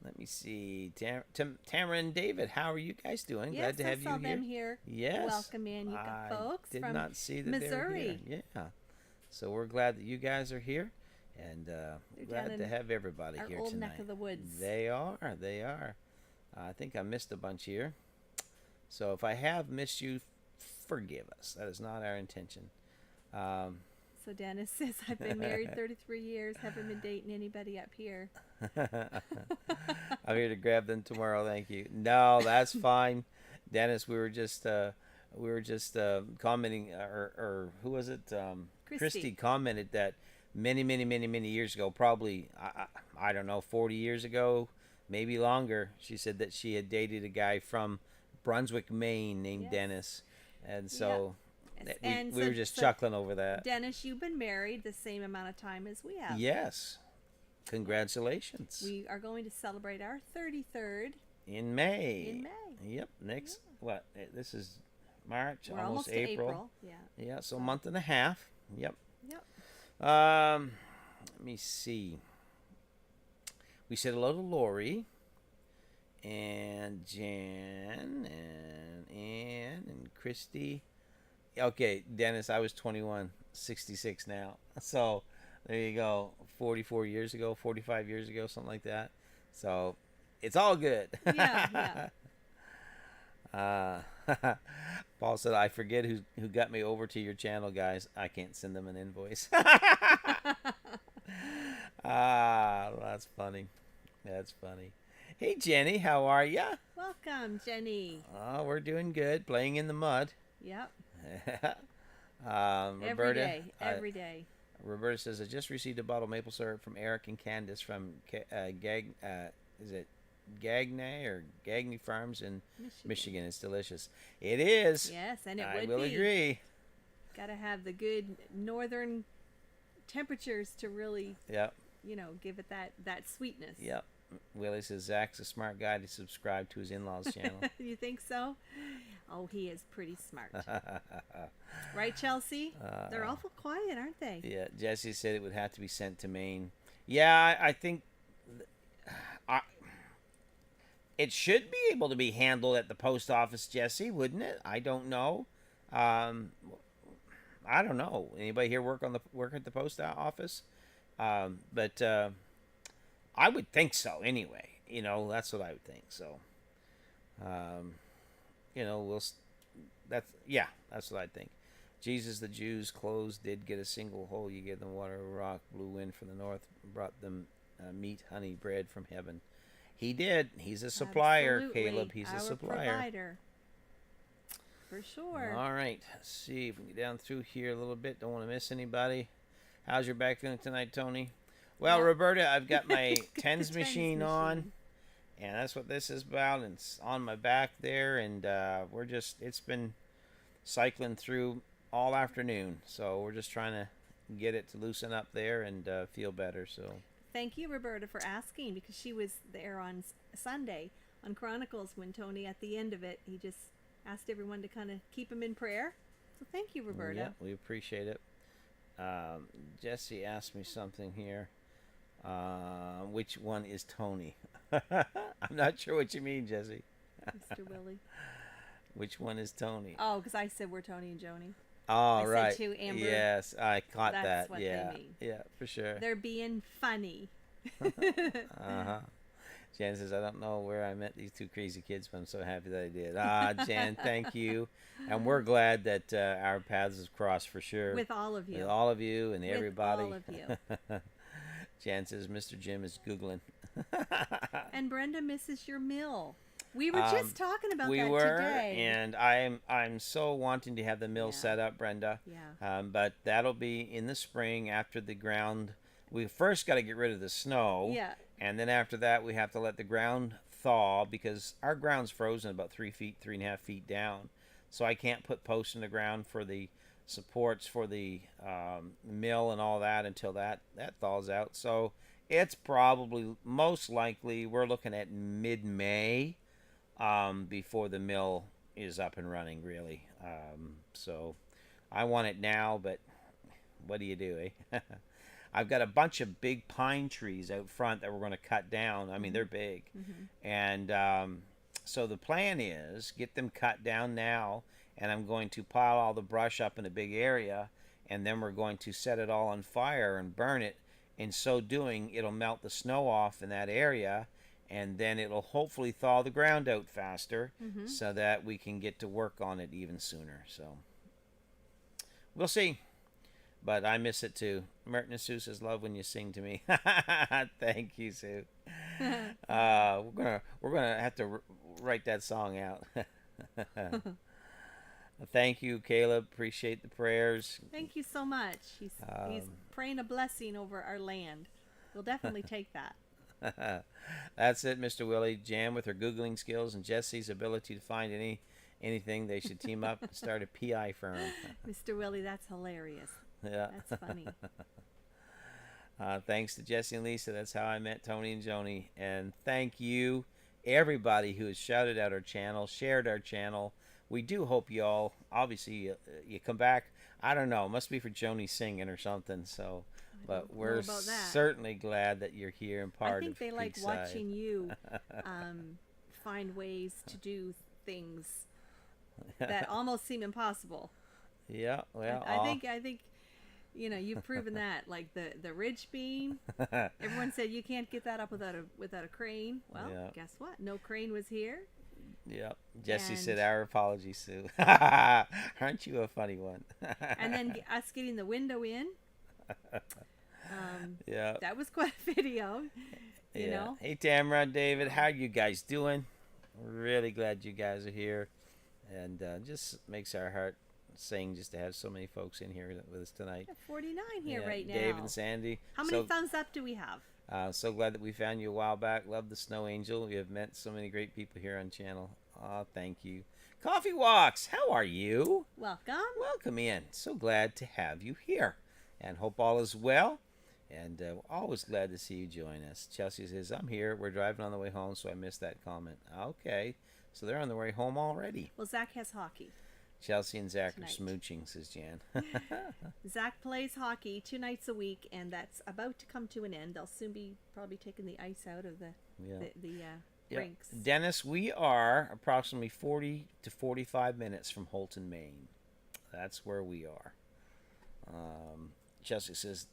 Let me see. Tamara and David, how are you guys doing? Yes, Glad to have I saw you here. them here. Yes. Welcome in, you got folks did from not see that Missouri. they were here. Yeah. So we're glad that you guys are here, and glad to have everybody our here old tonight. neck of the woods. They are. They are. I think I missed a bunch here. So if I have missed you, forgive us. That is not our intention. So Dennis says, I've been married 33 years, haven't been dating anybody up here. I'm here to grab them tomorrow. Thank you. No, that's fine, Dennis. We were just commenting, or who was it? Christy commented that many years ago, probably I don't know, 40 years ago, maybe longer. She said that she had dated a guy from Brunswick, Maine, named Dennis, and so. Yeah. We were just chuckling over that. Dennis, you've been married the same amount of time as we have. Yes. Congratulations. We are going to celebrate our 33rd in May. In May. Yep. Next, what? This is March, We're almost to April. Yeah. Yeah, so a month and a half. Yep. Yep. Let me see. We said hello to Lori and Jan and Ann and Christy. Okay, Dennis, I was 21, 66 now. So there you go. 44 years ago, 45 years ago, something like that. So it's all good. Yeah. Paul said, I forget who got me over to your channel, guys. I can't send them an invoice. That's funny. That's funny. Hey, Jenny, how are ya? Welcome, Jenny. Oh, we're doing good. Playing in the mud. Yep. Roberta, every day. Roberta says, I just received a bottle of maple syrup from Eric and Candace from is it Gagney or Gagney Farms in Michigan. It's delicious. It is. Yes, and I will agree. Got to have the good northern temperatures to really, give it that sweetness. Yep. Willie says Zach's a smart guy to subscribe to his in-laws channel. You think so? Oh, he is pretty smart. Right, Chelsea? They're awful quiet, aren't they? Yeah, Jesse said it would have to be sent to Maine. Yeah, I think it should be able to be handled at the post office, Jesse, wouldn't it? I don't know. I don't know. Anybody here work at the post office? But I would think so anyway. That's what I would think. So, that's what I think. Jesus, the Jews' clothes did get a single hole. You gave them water, a rock, blew wind from the north, brought them meat, honey, bread from heaven. He did. He's a supplier, Absolutely. Caleb. He's a supplier. Provider. For sure. All right. Let's see if we can get down through here a little bit. Don't want to miss anybody. How's your back feeling tonight, Tony? Well, Roberta, I've got my tens machine on, and that's what this is about. And it's on my back there, and it's been cycling through all afternoon. So we're just trying to get it to loosen up there and feel better. So thank you, Roberta, for asking, because she was there on Sunday on Chronicles when Tony, at the end of it, he just asked everyone to kind of keep him in prayer. So thank you, Roberta. Yeah, we appreciate it. Jesse asked me something here. Which one is Tony? I'm not sure what you mean, Jesse. Mr. Willie. Which one is Tony? Oh, because I said we're Tony and Joni. Oh, right. Said to Amber. Yes, I caught that. That's what They mean. Yeah, for sure. They're being funny. Jan says, I don't know where I met these two crazy kids, but I'm so happy that I did. Jan, thank you. And we're glad that our paths have crossed for sure. With all of you. With all of you and everybody. With all of you. Jan says, Mr. Jim is Googling. And Brenda misses your mill. We were just talking about that today. We were, and I'm so wanting to have the mill set up, Brenda. Yeah. But that'll be in the spring after the ground. We first got to get rid of the snow. Yeah. And then after that, we have to let the ground thaw, because our ground's frozen about 3.5 feet down. So I can't put posts in the ground for the supports for the mill and all that until that thaws out. So it's probably most likely we're looking at mid-May before the mill is up and running. Really, so I want it now, but what do you do, eh? I've got a bunch of big pine trees out front that we're going to cut down. I mean, they're big. And so the plan is get them cut down now, and I'm going to pile all the brush up in a big area, and then we're going to set it all on fire and burn it. In so doing, it'll melt the snow off in that area, and then it'll hopefully thaw the ground out faster so that we can get to work on it even sooner. So we'll see. But I miss it too. Merton and Sue says, "Love when you sing to me." Thank you, Sue. We're gonna have to write that song out. Thank you, Caleb. Appreciate the prayers. Thank you so much. He's praying a blessing over our land. We'll definitely take that. That's it, Mr. Willie. Jan with her Googling skills and Jesse's ability to find anything, they should team up and start a PI firm. Mr. Willie, that's hilarious. Yeah. That's funny. Thanks to Jesse and Lisa. That's how I met Tony and Joni. And thank you, everybody who has shouted out our channel, shared our channel. We do hope you all, obviously, you come back. I don't know. It must be for Joni singing or something. So, but we're certainly glad that you're here and part of I think they like Creekside. watching you find ways to do things that almost seem impossible. Yeah, well, I think you've proven that. Like the ridge beam, everyone said you can't get that up without a crane. Well, guess what? No crane was here. Yep. Jesse said, "Our apologies, Sue." Aren't you a funny one? And then us getting the window in. Yeah. That was quite a video. You know. Hey, Tamara, David, how you guys doing? Really glad you guys are here, and just makes our heart sing just to have so many folks in here with us tonight. 49 here right now. Dave and Sandy. How many thumbs up do we have? So glad that we found you a while back. Love the Snow Angel. You have met so many great people here on channel. Thank you. Coffee Walks, how are you? Welcome. Welcome in. So glad to have you here. And hope all is well. And always glad to see you join us. Chelsea says, "I'm here. We're driving on the way home, so I missed that comment." Okay. So they're on the way home already. Well, Zach has hockey. Chelsea and Zach tonight. are smooching, says Jan. Zach plays hockey 2 nights a week, and that's about to come to an end. They'll soon be probably taking the ice out of the rinks. Dennis, we are approximately 40 to 45 minutes from Holton, Maine. That's where we are. Chelsea says,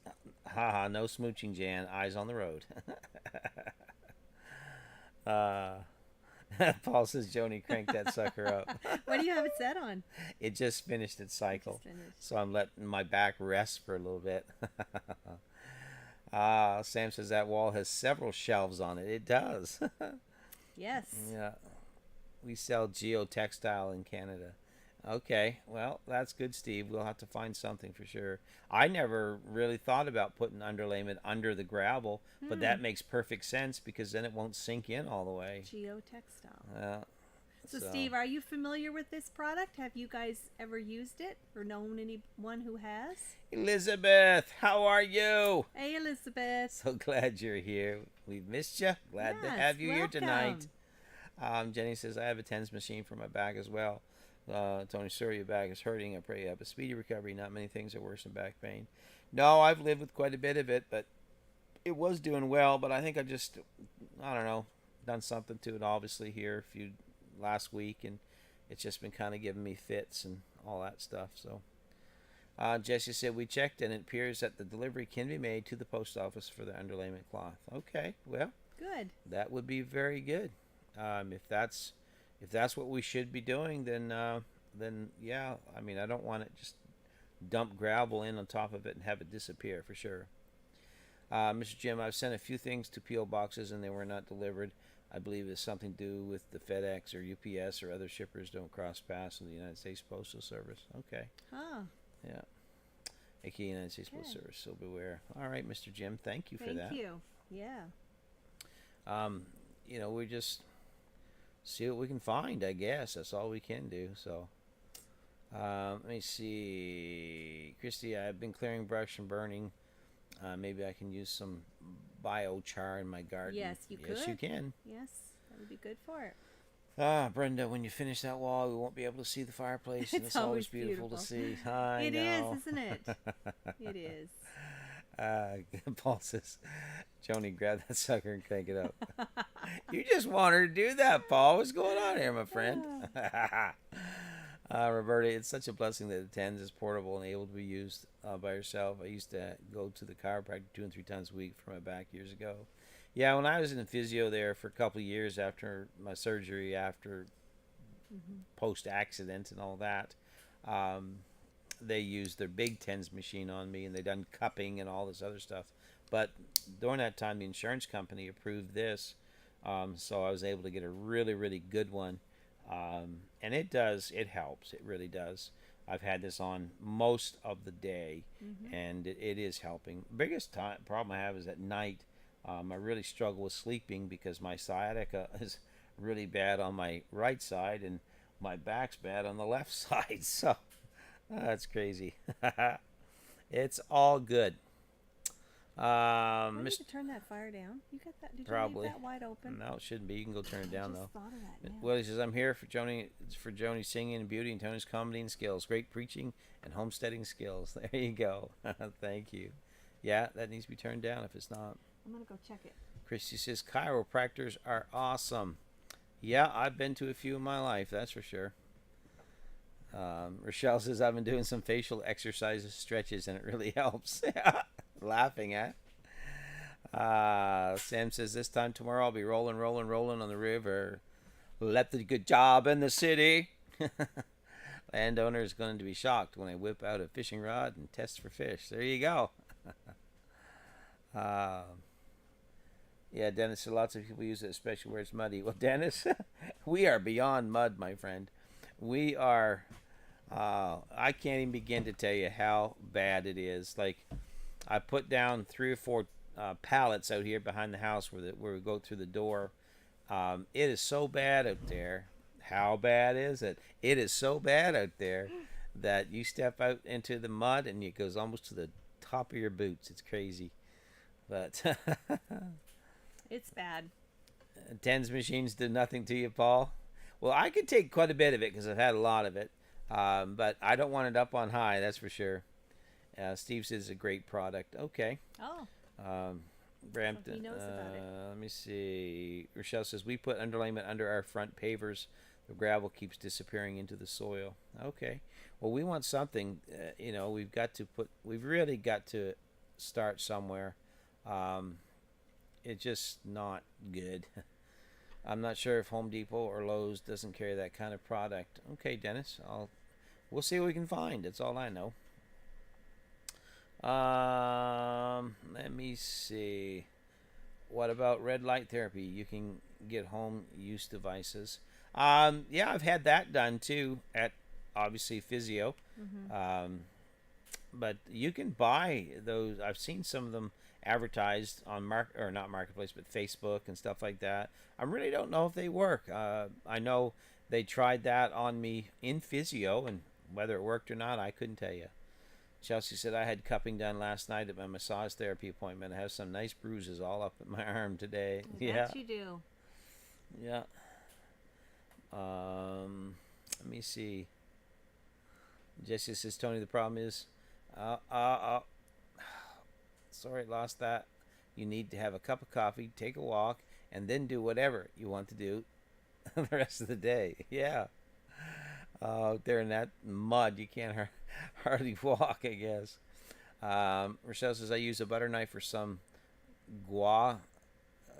"Haha, no smooching, Jan. Eyes on the road." Paul says, "Joni, crank that sucker up." What do you have it set on? It just finished its cycle. So I'm letting my back rest for a little bit. Sam says that wall has several shelves on it. It does. Yes. Yeah. We sell geotextile in Canada. Okay, well, that's good, Steve. We'll have to find something for sure. I never really thought about putting underlayment under the gravel, but that makes perfect sense because then it won't sink in all the way. Geotextile. So, Steve, are you familiar with this product? Have you guys ever used it or known anyone who has? Elizabeth, how are you? Hey, Elizabeth. So glad you're here. We've missed you. Glad to have you here tonight. Jenny says, "I have a TENS machine for my back as well." Tony, sorry your back is hurting. I pray you have a speedy recovery. Not many things are worse than back pain. No, I've lived with quite a bit of it, but it was doing well. But I think I don't know, done something to it obviously here last week, and it's just been kind of giving me fits and all that stuff. So Jesse said, "We checked and it appears that the delivery can be made to the post office for the underlayment cloth." Okay, well, good. That would be very good. If that's what we should be doing, then yeah. I mean, I don't want it just dump gravel in on top of it and have it disappear for sure. Mr. Jim, I've sent a few things to P.O. boxes and they were not delivered. I believe it's something to do with the FedEx or UPS or other shippers don't cross paths with the United States Postal Service. Okay. Huh. Yeah. aka United States Postal Service, so beware. All right, Mr. Jim, thank you for that. Thank you. Yeah. You know, we just see what we can find, I guess. That's all we can do. So Let me see. Christy, I've been clearing brush and burning. Maybe I can use some biochar in my garden. Yes, you Yes, you could. can. Yes, that would be good for it. Ah, Brenda, when you finish that wall, we won't be able to see the fireplace, and It's it's always always beautiful to beautiful. see. I It is, know. isn't it? It is. uh, Paul says, Joni, grab that sucker and crank it up. You just want her to do that, Paul. What's going on here, my friend? Roberta, it's such a blessing that the TENS is portable and able to be used by yourself. I used to go to the chiropractor 2 and 3 times a week for my back years ago. Yeah, when I was in physio there for a couple of years after my surgery, after post accident and all that, um, they used their big TENS machine on me and they done cupping and all this other stuff. But during that time, the insurance company approved this, so I was able to get a really, really good one. And it helps. It really does. I've had this on most of the day, and it is helping. Biggest problem I have is at night. I really struggle with sleeping because my sciatica is really bad on my right side, and my back's bad on the left side. So that's crazy. It's all good. I need Mr. to turn that fire down. You got that? Did you Probably. leave that wide open? No, it shouldn't be. You can go turn it I down just though. thought of that now. Well, he says, I'm here for Joni's singing and beauty and Tony's comedy and skills. Great preaching and homesteading skills. There you go. Thank you. Yeah, that needs to be turned down if it's not. I'm gonna go check it. Christy says, chiropractors are awesome. Yeah, I've been to a few in my life, that's for sure. Rochelle says, I've been doing some facial exercises, stretches, and it really helps. Laughing at. Sam says, this time tomorrow I'll be rolling on the river. Left a good job in the city. Landowner is going to be shocked when I whip out a fishing rod and test for fish. There you go. Yeah, Dennis said lots of people use it, especially where it's muddy. Well, Dennis, we are beyond mud, my friend. We are. I can't even begin to tell you how bad it is. Like, I put down 3 or 4 pallets out here behind the house where we go through the door. It is so bad out there. How bad is it? It is so bad out there that you step out into the mud and it goes almost to the top of your boots. It's crazy. But It's bad. TENS machines do nothing to you, Paul. Well, I could take quite a bit of it because I've had a lot of it. But I don't want it up on high, that's for sure. Steve says it's a great product. Okay. Oh. Brampton. So he knows about it. Let me see. Rochelle says we put underlayment under our front pavers. The gravel keeps disappearing into the soil. Okay. Well, we want something. We've really got to start somewhere. It's just not good. I'm not sure if Home Depot or Lowe's doesn't carry that kind of product. Okay, Dennis. We'll see what we can find. That's all I know. Let me see. What about red light therapy? You can get home use devices. Yeah, I've had that done too at obviously physio. But you can buy those. I've seen some of them advertised on not marketplace, but Facebook and stuff like that. I really don't know if they work. I know they tried that on me in physio, and whether it worked or not, I couldn't tell you. Chelsea said, I had cupping done last night at my massage therapy appointment. I have some nice bruises all up at my arm today. I bet you do. Yeah. Let me see. Jesse says, Tony, the problem is, sorry, lost that. You need to have a cup of coffee, take a walk, and then do whatever you want to do the rest of the day. Yeah. Out there in that mud, you can't hardly walk, I guess. Rochelle says, I use a butter knife for some gua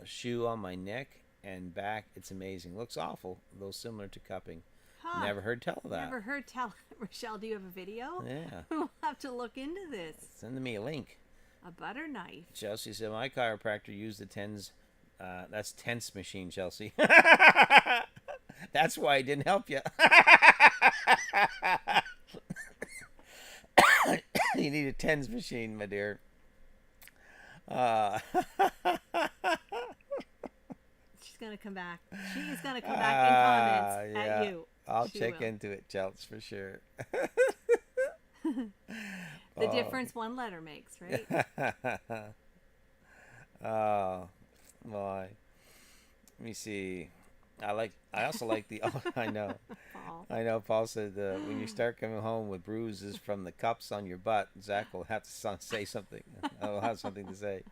shoe on my neck and back. It's amazing. Looks awful, though similar to cupping. Huh. Never heard tell of that. Never heard tell. Rochelle, do you have a video? Yeah. We'll have to look into this. Send me a link. A butter knife. Chelsea said, my chiropractor used the TENS. That's tense machine, Chelsea. That's why I didn't help you. You need a TENS machine, my dear. she's gonna come back. She is gonna come back in comments Yeah. at you. I'll She check will. into it, Chels, for sure. The difference one letter makes, right? Oh, boy. Let me see. I also like the. Oh, I know. Paul. I know. Paul said when you start coming home with bruises from the cups on your butt, Zach will have to say something. I'll have something to say.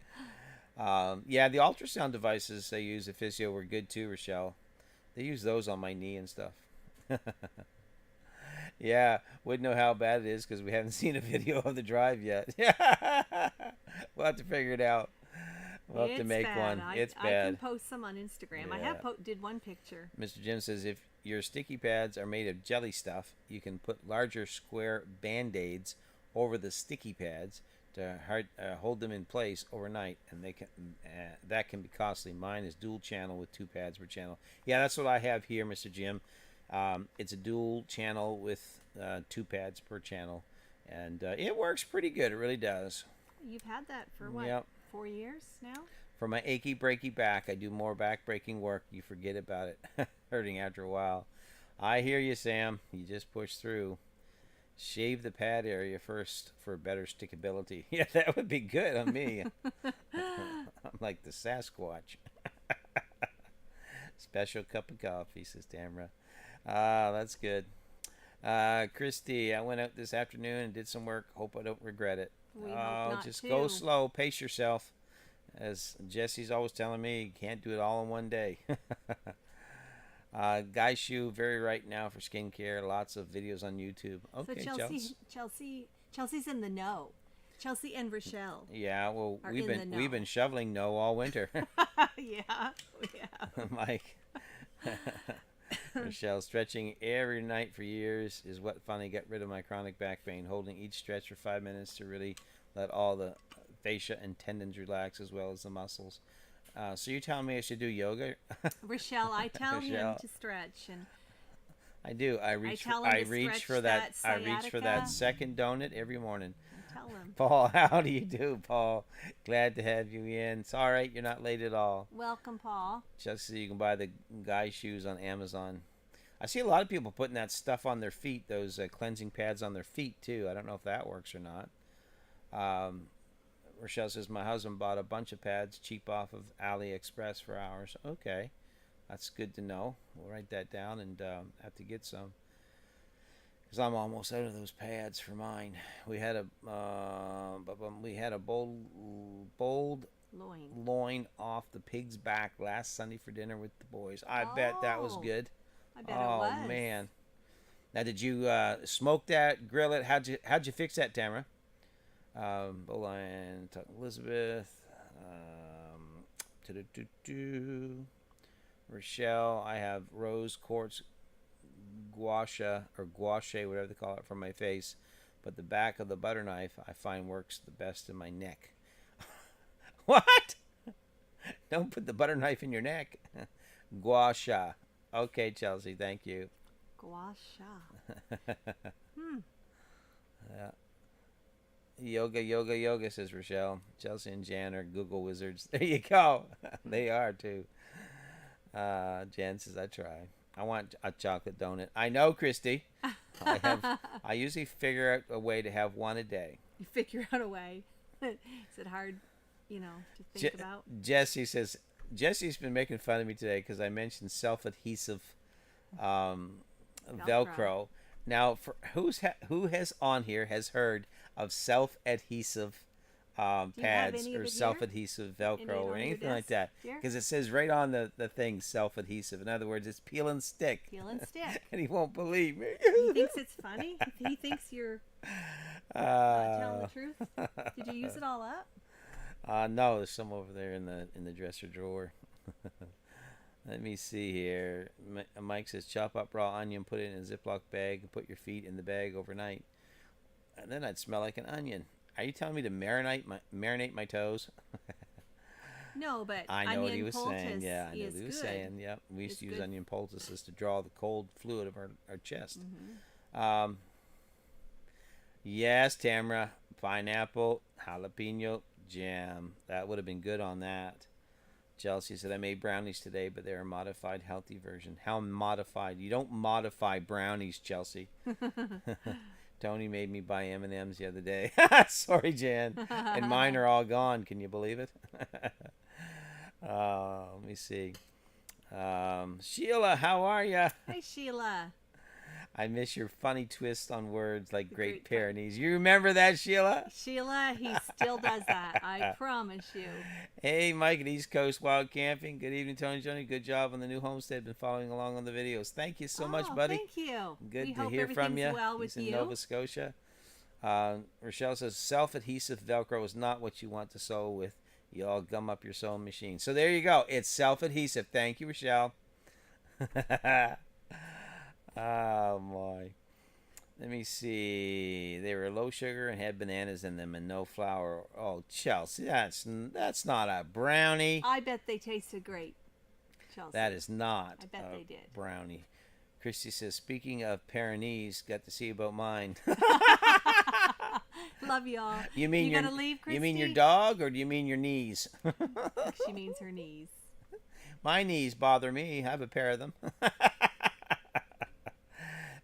Yeah, the ultrasound devices they use at physio were good too, Rochelle. They use those on my knee and stuff. Yeah, wouldn't know how bad it is because we haven't seen a video of the drive yet. We'll have to figure it out. We'll have to It's make bad. one. I It's I can bad. post some on Instagram. I Yeah. have did one picture. Mr. Jim says if your sticky pads are made of jelly stuff, you can put larger square band-aids over the sticky pads to hold them in place overnight, and that can be costly. Mine is dual channel with 2 pads per channel. Yeah, that's what I have here, Mr. Jim. It's a dual channel with 2 pads per channel, and it works pretty good. It really does. You've had that for what? Yep. 4 years now? For my achy breaky back, I do more back breaking work. You forget about it hurting after a while. I hear you, Sam. You just push through. Shave the pad area first for better stickability. Yeah, that would be good on me. I'm like the Sasquatch. Special cup of coffee, says Tamara. Ah, that's good. Christy, I went out this afternoon and did some work. Hope I don't regret it. We hope not Just to. go slow. Pace yourself. As Jesse's always telling me, you can't do it all in one day. Guy Shoe, very right now for skincare. Lots of videos on YouTube. Okay, So Chelsea's in the know. Chelsea and Rochelle. Yeah, well, are we've in the know. been shoveling no all winter. Yeah. Mike. Rochelle, stretching every night for years is what finally got rid of my chronic back pain. Holding each stretch for 5 minutes to really let all the fascia and tendons relax as well as the muscles. So you're telling me I should do yoga? Rochelle, I tell him Rochelle. to stretch, and I do. I reach tell him to stretch that I reach for that sciatica. second donut every morning. tell him. Paul, how do you do, Paul? Glad to have you in. It's all right. You're not late at all. Welcome, Paul. Just so you can buy the Guy Shoes on Amazon. I see a lot of people putting that stuff on their feet, those cleansing pads on their feet, too. I don't know if that works or not. Rochelle says, my husband bought a bunch of pads cheap off of AliExpress for ours. Okay. That's good to know. We'll write that down and have to get some. Because I'm almost out of those pads for mine. We had a bold loin off the pig's back last Sunday for dinner with the boys. I bet that was good. I bet it was. Oh man! Now, did you smoke that, grill it? How'd you fix that, Tamara? Bowline, Elizabeth, Rochelle. I have rose quartz gua sha, whatever they call it, for my face, but the back of the butter knife I find works the best in my neck. What? Don't put the butter knife in your neck. Gua sha. Okay, Chelsea, thank you. Gua sha. Yeah. Yoga, says Rochelle. Chelsea and Jan are Google wizards. There you go. They are, too. Jan says, I try. I want a chocolate donut. I know, Christy. I usually figure out a way to have one a day. You figure out a way. Is it hard, to think about? Jesse says, Jesse's been making fun of me today because I mentioned self-adhesive Velcro. Now, for who has on here has heard of self-adhesive pads or self-adhesive Velcro or anything like that? Because it says right on the thing, self-adhesive. In other words, it's peel and stick. Peel and stick. And he won't believe me. He thinks it's funny. He thinks you're telling the truth. Did you use it all up? No, there's some over there in the dresser drawer. Let me see here. Mike says, chop up raw onion, put it in a Ziploc bag, and put your feet in the bag overnight. And then I'd smell like an onion. Are you telling me to marinate my toes? No, but I know what he was poultice saying. Yeah, I know what he was saying. Yep, we used to use onion poultices to draw the cold fluid of our chest. Mm-hmm. Yes, Tamara, pineapple, jalapeno jam. That would have been good on that. Chelsea said, I made brownies today, but they're a modified, healthy version. How modified? You don't modify brownies, Chelsea. Tony made me buy M&Ms the other day. Sorry, Jan. And mine are all gone. Can you believe it? Let me see. Sheila, how are ya? Hey, Sheila. I miss your funny twist on words like The Great Great Pyrenees. You remember that, Sheila? Sheila, he still does that. I promise you. Hey, Mike at East Coast Wild Camping. Good evening, Tony Johnny. Good job on the new homestead. Been following along on the videos. Thank you so much, buddy. Thank you. Good we to hope hear from you. everything's well with He's in you. Nova Scotia. Rochelle says self-adhesive Velcro is not what you want to sew with. You all gum up your sewing machine. So there you go. It's self-adhesive. Thank you, Rochelle. Oh, my. Let me see. They were low sugar and had bananas in them and no flour. Oh, Chelsea, that's not a brownie. I bet they tasted great, Chelsea. That is not I bet a they did. brownie. Christy says, speaking of Pyrenees, got to see about mine. Love y'all. You mean you gotta leave, Christy? You mean your dog or do you mean your knees? She means her knees. My knees bother me. I have a pair of them.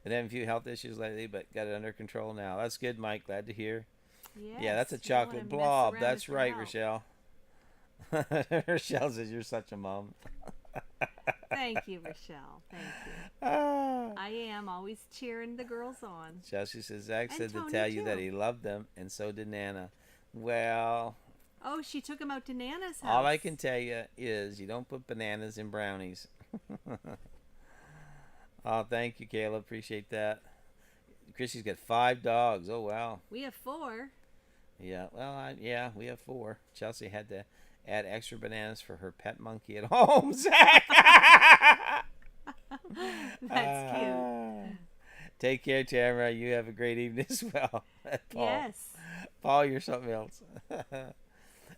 Been having a few health issues lately, but got it under control now. That's good, Mike. Glad to hear. Yes, Yeah, that's a you don't wanna chocolate mess blob. around That's with your right, health. Rochelle. Rochelle says you're such a mom. Thank you, Rochelle. Thank you. Ah. I am always cheering the girls on. Chelsea says Zach And said to Tony, tell you that too. he loved them, and so did Nana. Well, Oh, she took him out to Nana's house. all I can tell you is you don't put bananas in brownies. Oh, thank you, Kayla. Appreciate that. Chrissy's got 5 dogs. Oh, wow. We have 4. Yeah, well, yeah, we have 4. Chelsea had to add extra bananas for her pet monkey at home, Zach. That's cute. Take care, Tamara. You have a great evening as well. Paul. Yes. Paul, you're something else.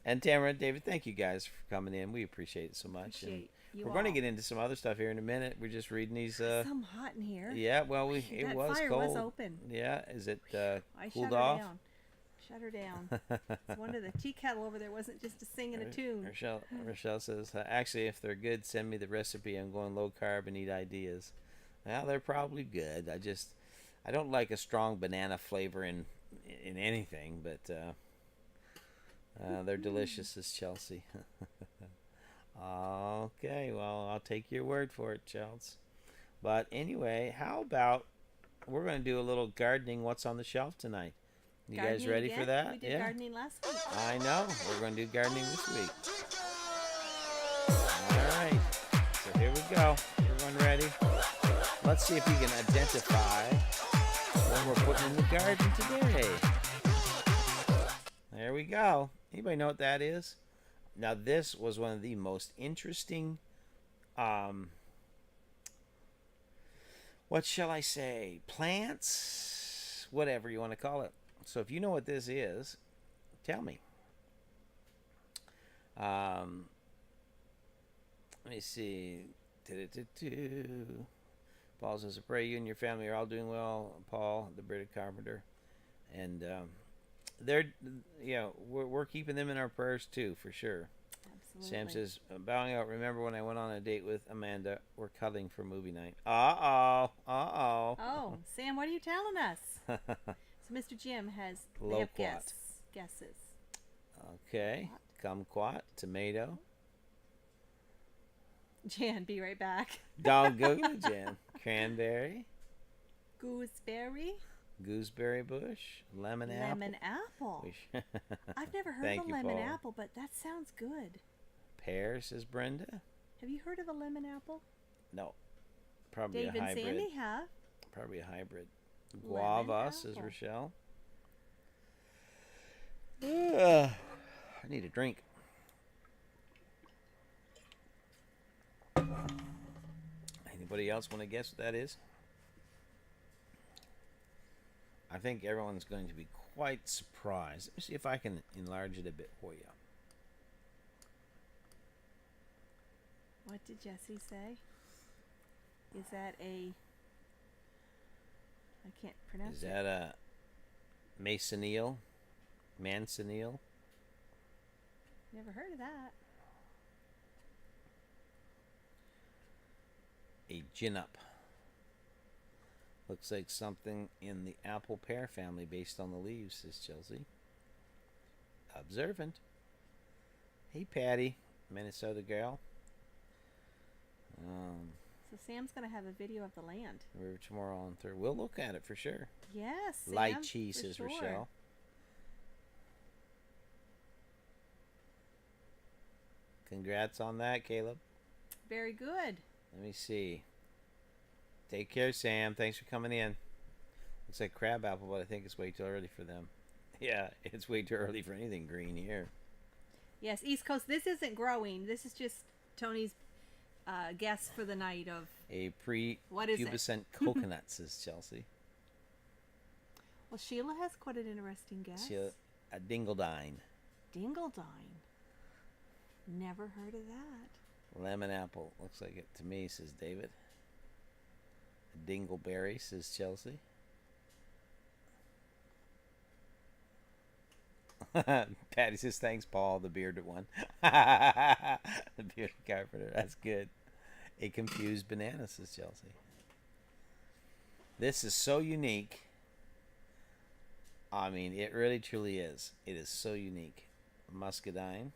And Tamara and David, thank you guys for coming in. We appreciate it so much. Appreciate you We're going to all. get into some other stuff here in a minute. We're just reading these. Some hot in here. Yeah, well, it that was fire cold. was open. Yeah, is it I cooled shut her off? down. Shut her down. One of the tea kettle over there wasn't just a singing a tune. Rochelle says, actually, if they're good, send me the recipe. I'm going low carb and eat ideas. Well, they're probably good. I don't like a strong banana flavor in anything, but they're delicious as Chelsea. Okay, well, I'll take your word for it, Chelsea. But anyway, how about we're going to do a little gardening what's on the shelf tonight? You guys Gardening ready again? for that? We did gardening last week. I know. We're going to do gardening this week. All right. So here we go. Everyone ready? Let's see if you can identify what we're putting in the garden today. There we go. Anybody know what that is? Now, this was one of the most interesting, what shall I say, plants? Whatever you want to call it. So if you know what this is, tell me. Let me see. Paul says, I pray you and your family are all doing well. Paul, the bearded carpenter. And they're, we're keeping them in our prayers too, for sure. Absolutely. Sam says, bowing out, remember when I went on a date with Amanda? We're cuddling for movie night. Uh-oh. Oh, Sam, what are you telling us? So Mr. Jim has they have guesses. Okay. Kumquat, tomato. Jan, be right back. Don't Google Jan. Cranberry. Gooseberry. Gooseberry bush. Lemon apple. Lemon apple. I've never heard Thank of a you, lemon Paul. apple, but that sounds good. Pear, says Brenda. Have you heard of a lemon apple? No. Probably Dave a and hybrid. Sandy have. Probably a hybrid. Lemon Guava, says apple. Rochelle. I need a drink. Anybody else want to guess what that is? I think everyone's going to be quite surprised. Let me see if I can enlarge it a bit for you. What did Jesse say? Is that a... I can't pronounce Is it. that a Masonille? Manzanille? Never heard of that. A gin up. Looks like something in the apple pear family based on the leaves, says Chelsea. Observant. Hey, Patty, Minnesota girl. So Sam's gonna have a video of the land. We're tomorrow on third. We'll look at it for sure. Yes, Sam, Lychee, for says sure. Rochelle. Congrats on that, Caleb. Very good. Let me see. Take care, Sam. Thanks for coming in. Looks like crab apple, but I think it's way too early for them. Yeah, it's way too early for anything green here. Yes, East Coast. This isn't growing. This is just Tony's guess for the night of A what is it? pre-pubescent coconut, says Chelsea. Well, Sheila has quite an interesting guess. A dingledine. Dingledine. Never heard of that. Lemon apple. Looks like it to me, says David. A dingleberry, says Chelsea. Patty says, thanks, Paul, the bearded one. The bearded carpenter. That's good. A confused banana, says Chelsea. This is so unique. I mean, it really truly is. It is so unique. Muscadine.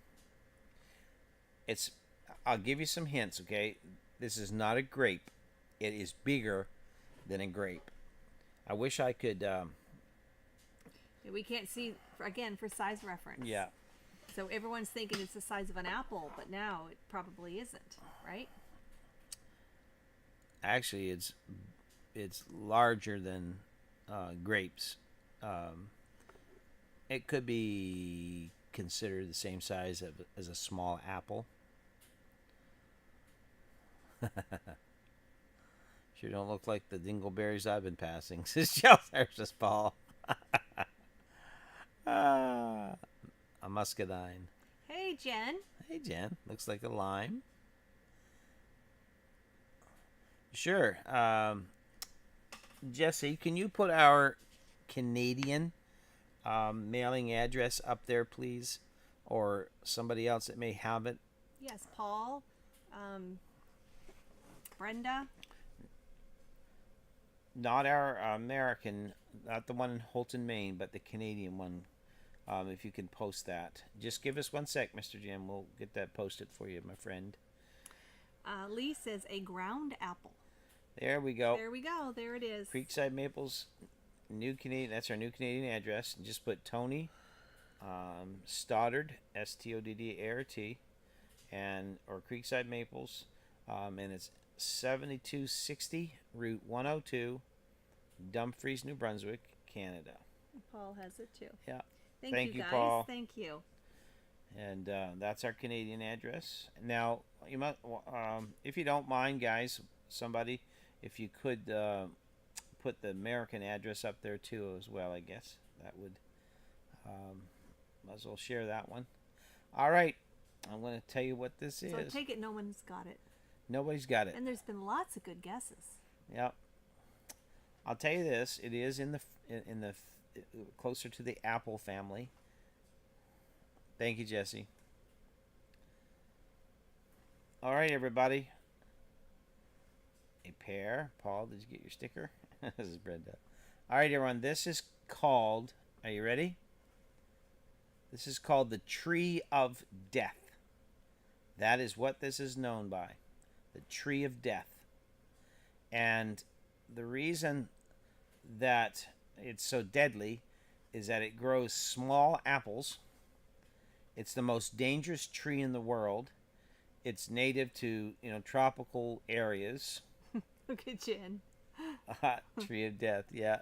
I'll give you some hints, okay? This is not a grape. It is bigger than a grape. I wish I could... We can't see, again, for size reference. yeah. So everyone's thinking it's the size of an apple, but now it probably isn't, right? Actually, it's larger than grapes. It could be considered the same size as a small apple. Sure don't look like the dingleberries I've been passing, says Chelsea, says Paul. A muscadine. Hey, Jen. Hey, Jen. Looks like a lime. Sure. Jesse, can you put our Canadian mailing address up there, please? Or somebody else that may have it? Yes, Paul. Brenda. Not our American, not the one in Holton, Maine, but the Canadian one. If you can post that. Just give us 1 sec, Mr. Jim. We'll get that posted for you, my friend. Lee says a ground apple. There we go. There we go. There it is. Creekside Maples, new Canadian. That's our new Canadian address. And just put Tony Stoddard, STODDART, and or Creekside Maples, and it's 7260 Route 102, Dumfries, New Brunswick, Canada. Paul has it too. Yeah. Thank you, guys. Paul. Thank you. And that's our Canadian address. Now, you might, if you don't mind, guys, somebody, if you could put the American address up there too, as well. I guess that would. Might as well share that one. All right, I'm going to tell you what this is. So I take it no one's got it. Nobody's got it. And there's been lots of good guesses. Yep. I'll tell you this: it is in the closer to the apple family. Thank you, Jesse. All right, everybody. A pear. Paul, did you get your sticker? This is Brenda. All right, everyone. This is called. Are you ready? This is called the Tree of Death. That is what this is known by. The Tree of Death. And the reason that it's so deadly is that it grows small apples. It's the most dangerous tree in the world. It's native to, tropical areas. Look at Jen. Tree of Death, yeah.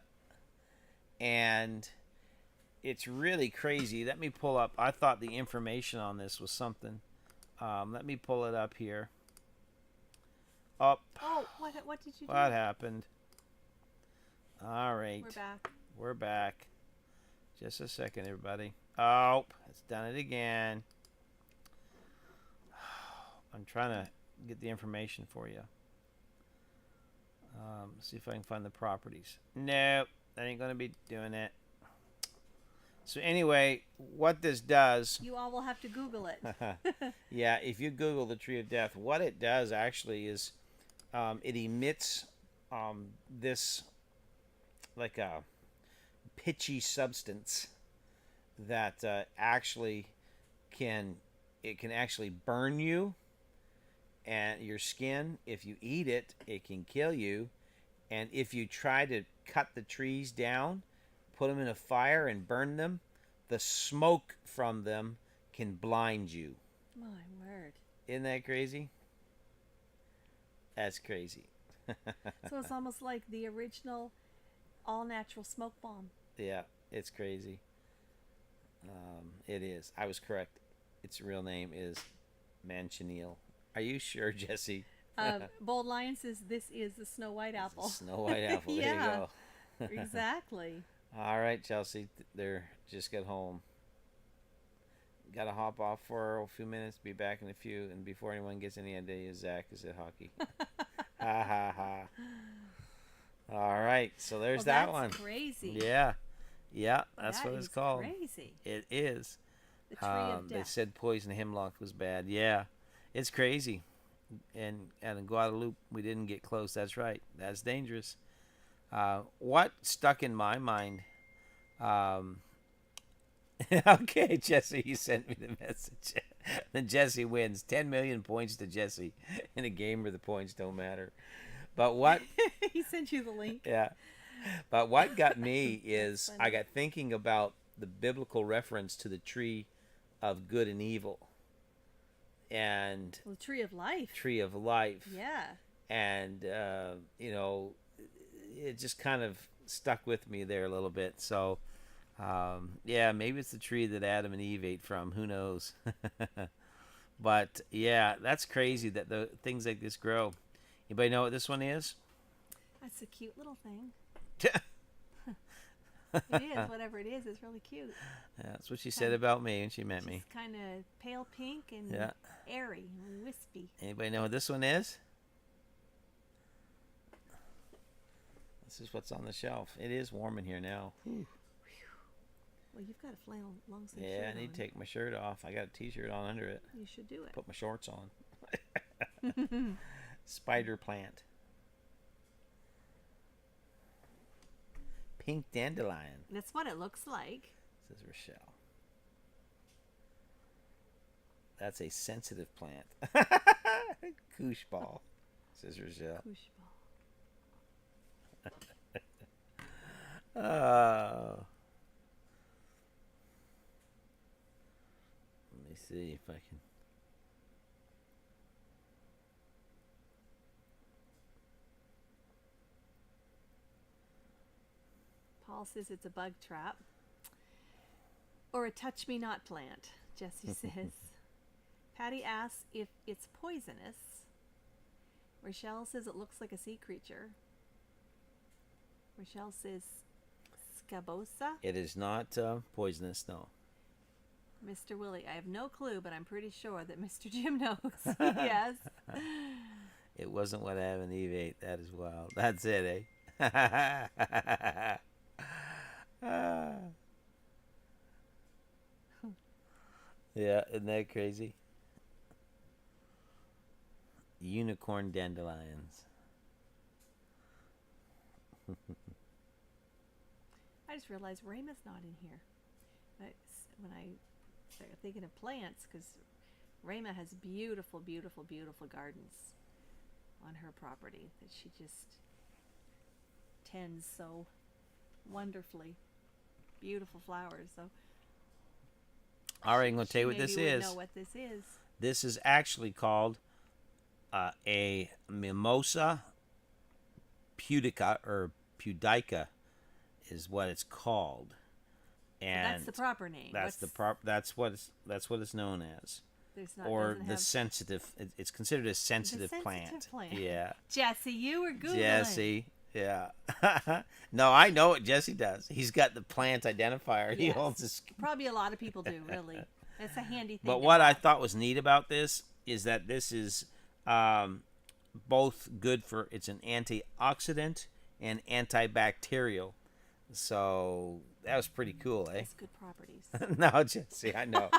And it's really crazy. Let me pull up. I thought the information on this was something. Let me pull it up here. Up. Oh, what did you do? What happened? All right. We're back. We're back. Just a second, everybody. Oh, it's done it again. I'm trying to get the information for you. See if I can find the properties. Nope, that ain't going to be doing it. So anyway, what this does... You all will have to Google it. Yeah, if you Google the Tree of Death, what it does actually is it emits this like a pitchy substance that actually can it can actually burn you and your skin. If you eat it, it can kill you. And if you try to cut the trees down, put them in a fire and burn them, the smoke from them can blind you. My word. Isn't that crazy? That's crazy. So it's almost like the original all-natural smoke bomb. Yeah, it's crazy. It is. I was correct. Its real name is Manchineel. Are you sure, Jesse? Bold Lion says this is the Snow White apple. Snow White apple. Yeah. There you go. Exactly. All right, Chelsea. They're just got home. Got to hop off for a few minutes. Be back in a few. And before anyone gets any idea, Zach is at hockey. Ha ha ha. All right. So there's that one. That's crazy. Yeah. Yeah. That's That what it's is called. Crazy. It is. The tree of They death. said poison hemlock was bad. Yeah. It's crazy. And in Guadalupe, we didn't get close. That's right. That's dangerous. What stuck in my mind? Okay, Jesse, you sent me the message. Then Jesse wins 10 million points to Jesse in a game where the points don't matter. But what? He sent you the link. Yeah. But what got me is funny. I got thinking about the biblical reference to the tree of good and evil and Well, the tree of life. tree of life. Yeah. And it just kind of stuck with me there a little bit. So yeah, maybe it's the tree that Adam and Eve ate from. Who knows? But yeah, that's crazy that the things like this grow. Anybody know what this one is? That's a cute little thing. It is. Whatever it is, it's really cute. That's what she said about me when she met me. It's kind of pale pink and Yeah. airy and wispy. Anybody know what this one is? This is what's on the shelf. It is warm in here now. Whew. Well, you've got a flannel long sleeve Yeah, shirt I need on. to take my shirt off. I got a t-shirt on under it. You should do it. Put my shorts on. Spider plant. Pink dandelion, That's what it looks like. says Rochelle. That's a sensitive plant. Koosh ball, says Rochelle. Koosh ball. Oh. Let me see if I can. Paul says it's a bug trap. Or a touch me not plant, Jesse says. Patty asks if it's poisonous. Rochelle says it looks like a sea creature. Rochelle says scabosa. It is not poisonous, no. Mr. Willie, I have no clue, but I'm pretty sure that Mr. Jim knows. Yes. It wasn't what Adam and Eve ate. That is wild. That's it, eh? Yeah, isn't that crazy? Unicorn dandelions. I just realized Rayma's not in here. When I started thinking of plants, because Rayma has beautiful, beautiful, beautiful gardens on her property that she just tends so wonderfully. Beautiful flowers. So All right, I'm going to tell you what maybe this would is. know what this is. This is actually called a mimosa pudica, or pudica is what it's called. And That's the proper name. That's that's what it's known as. There's not, Or doesn't the have, sensitive. It's considered a sensitive, sensitive plant. Yeah, Jesse, you were Googling. Jesse. Yeah. No, I know what Jesse does. He's got the plant identifier. He Yes. holds his. Probably a lot of people do, really. That's a handy thing. But to what I have. thought was neat about this is that this is both good for. It's an antioxidant and antibacterial. So that was pretty cool, eh? Has good properties. No, Jesse, I know.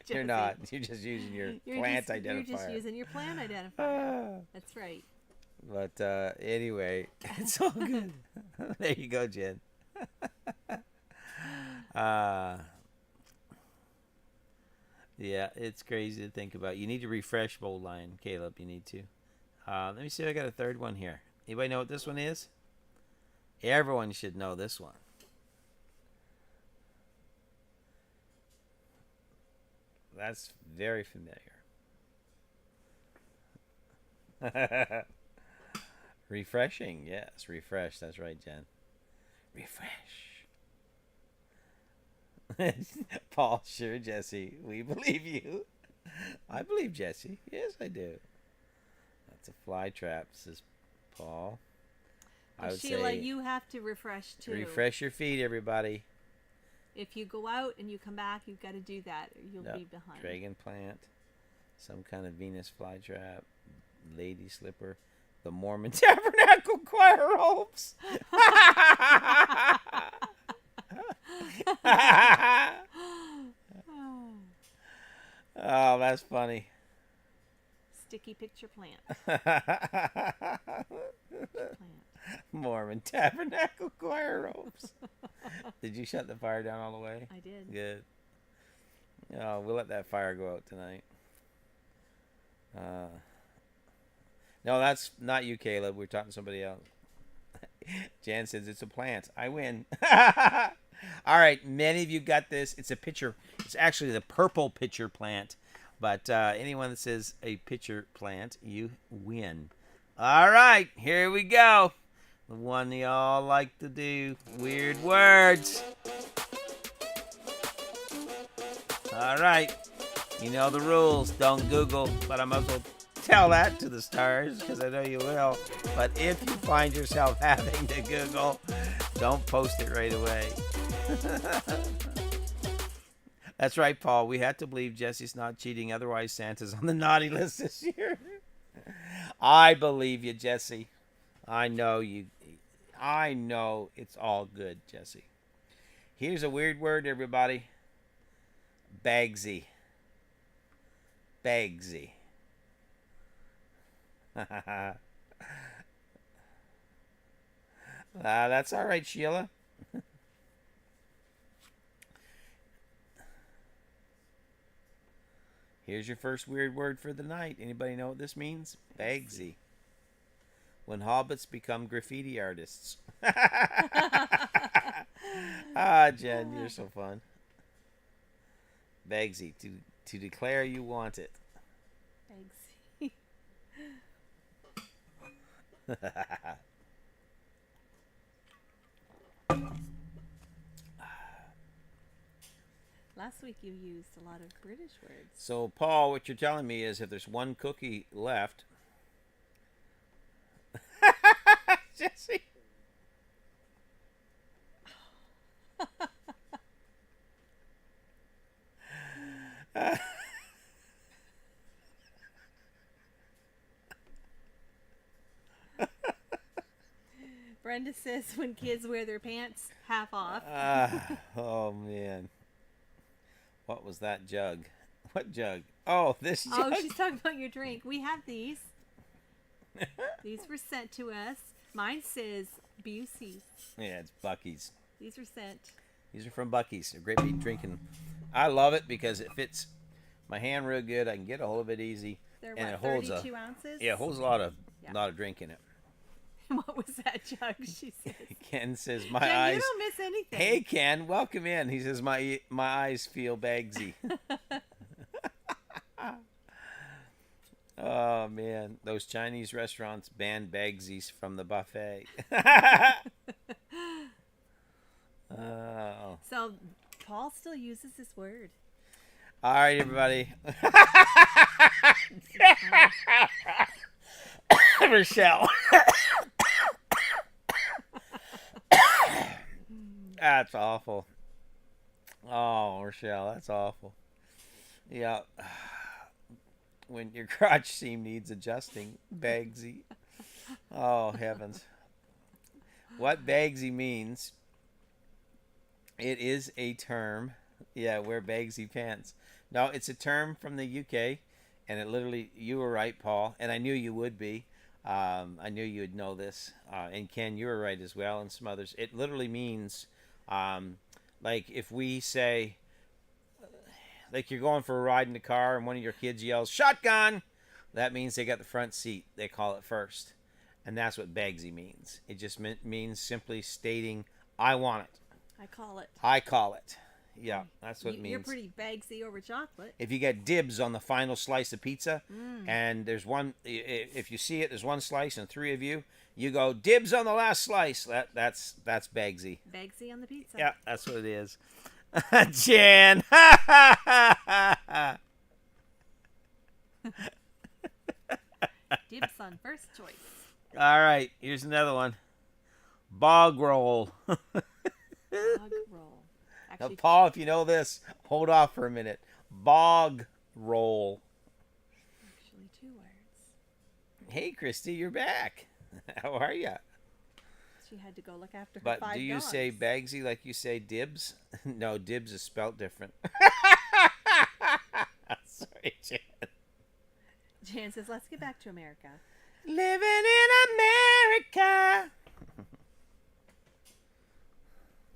You're Jesse. not. You're just using your plant identifier. You're just using your plant identifier. That's right. But anyway, it's all good. There you go, Jen. Uh, yeah, it's crazy to think about. You need to refresh Bold Line, Caleb. You need to. Let me see if I got a third one here. Anybody know what this one is? Everyone should know this one. That's very familiar. Refreshing, yes, refresh. That's right, Jen. Refresh. Paul, sure, Jesse. We believe you. I believe Jesse. Yes, I do. That's a fly trap, says Paul. I would Sheila, say you have to refresh too. refresh your feet, everybody. If you go out and you come back, you've got to do that, or you'll Yep. be behind. Dragon plant, some kind of Venus flytrap, lady slipper, the Mormon Tabernacle choir robes. Oh, that's funny. Sticky picture plant. Mormon Tabernacle choir robes. Did you shut the fire down all the way? I did. Good. Oh, we'll let that fire go out tonight. No, that's not you, Caleb. We're talking to somebody else. Jan says it's a plant. I win. All right, many of you got this. It's a pitcher. It's actually the purple pitcher plant. But anyone that says a pitcher plant, you win. All right, here we go. The one y'all like to do. Weird words. All right. You know the rules. Don't Google, but I might as well tell that to the stars because I know you will. But if you find yourself having to Google, don't post it right away. That's right, Paul. We had to believe Jesse's not cheating. Otherwise, Santa's on the naughty list this year. I believe you, Jesse. I know you. I know it's all good, Jesse. Here's a weird word, everybody. Bagsy. Bagsy. That's all right, Sheila. Here's your first weird word for the night. Anybody know what this means? Bagsy. When hobbits become graffiti artists. Ah, Jen, you're so fun. Bagsy, to declare you want it. Eggsy. Last week you used a lot of British words. So, Paul, what you're telling me is if there's one cookie left... Jesse. Brenda says when kids wear their pants half off. Oh, man. What was that jug? What jug? Oh, this jug. Oh, she's talking about your drink. We have these. These were sent to us. Mine says Busey's. Yeah, it's Bucky's. These were sent. These are from Bucky's. They're great big drinking. I love it because it fits my hand real good. I can get a hold of it easy. They're and what, it holds 32 ounces? Yeah, it holds a lot of drink in it. What was that jug? She says. Ken says my Jen, eyes. you don't miss anything. Hey Ken, welcome in. He says my eyes feel bagsy. Oh man, those Chinese restaurants banned bagsies from the buffet. Oh. So Paul still uses this word. All right, everybody. Rochelle. That's awful. Oh, Rochelle, that's awful. Yeah. When your crotch seam needs adjusting, bagsy. Oh, heavens. What bagsy means, it is a term. Yeah, wear bagsy pants. No, it's a term from the UK, and it literally, you were right, Paul, and I knew you would be. I knew you would know this. And Ken, you were right as well, and some others. It literally means, um, like if we say, like you're going for a ride in the car and one of your kids yells, shotgun! That means they got the front seat. They call it first. And that's what Bagsy means. It just means simply stating, I want it. I call it. I call it. Yeah, that's what it means. You're pretty Bagsy over chocolate. If you get dibs on the final slice of pizza, and there's one, if you see it, there's one slice and three of you, you go dibs on the last slice. That's Bagsy. Bagsy on the pizza. Yeah, that's what it is. Jan. Dibs on first choice. All right, here's another one. Bog roll. Bog roll. Now, Actually, Paul, if you know this, hold off for a minute. Bog roll. actually 2 words. Hey, Christy, you're back. How are you? She had to go look after her But 5 do you dogs. say Bagsy like you say dibs? No, dibs is spelt different. Sorry, Jan. Jan says, let's get back to America. Living in America.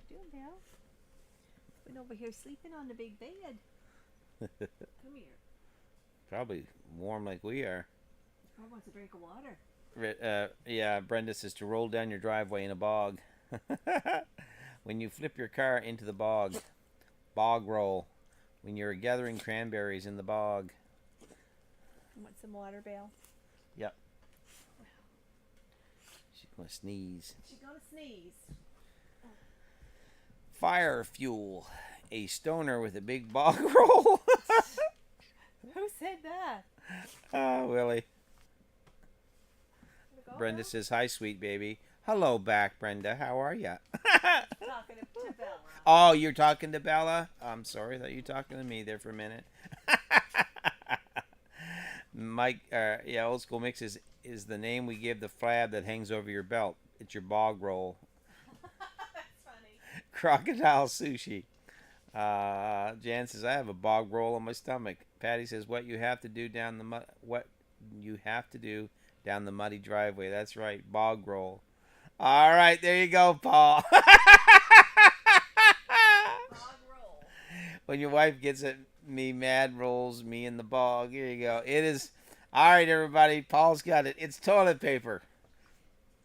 Doing Dale? Been over here sleeping on the big bed. Come here. Probably warm like we are. I want a drink of water. Yeah, Brenda says to roll down your driveway in a bog. When you flip your car into the bog. Bog roll. When you're gathering cranberries in the bog. Want some water, Belle? Yep. She's going to sneeze. She's gonna sneeze. Fire fuel. A stoner with a big bog roll. Who said that? Oh, Willie. Go, Brenda Belle? says, hi, sweet baby. Hello back, Brenda. How are ya? Talking to Bella. Oh, you're talking to Bella? I'm sorry. I thought you were talking to me there for a minute. Mike, yeah, Old School Mix is the name we give the flab that hangs over your belt. It's your bog roll. That's funny. Crocodile sushi. Jan says, I have a bog roll on my stomach. Patty says, what you have to do down the muddy driveway. That's right, bog roll. All right, there you go, Paul. Bog roll. When your wife gets at me, mad rolls me in the bog. Here you go. It is. All right, everybody. Paul's got it. It's toilet paper.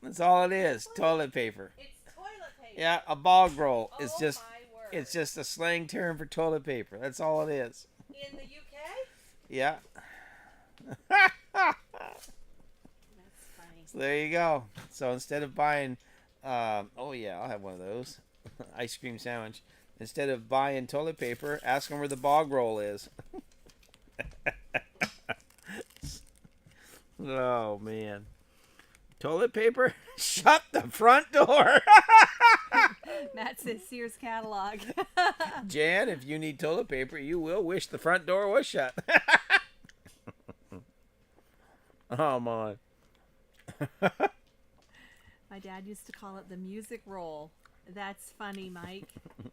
That's all it is. Toilet paper. It's toilet paper. Yeah, a bog roll. Oh, It's just. my word. It's just a slang term for toilet paper. That's all it is. In the UK? Yeah. That's funny. So there you go. So instead of buying, oh yeah, I'll have one of those, ice cream sandwich. Instead of buying toilet paper, ask them where the bog roll is. Oh man, toilet paper? Shut the front door. Matt says Sears catalog. Jan, if you need toilet paper, you will wish the front door was shut. Oh my. My dad used to call it the music roll. That's funny, Mike.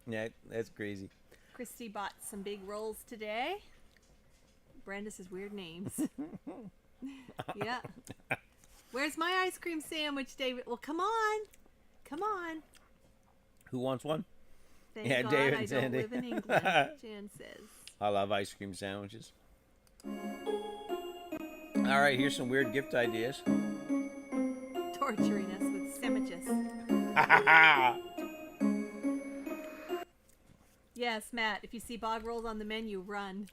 Yeah, that's crazy. Christy bought some big rolls today. Brenda says weird names. Yeah. Where's my ice cream sandwich, David? Well, come on. Come on. Who wants one? Thank Yeah, God David I and don't Sandy. live in England, Jan says. I love ice cream sandwiches. All right, here's some weird gift ideas. Torturing us with sandwiches. Yes, Matt, if you see bog rolls on the menu, run.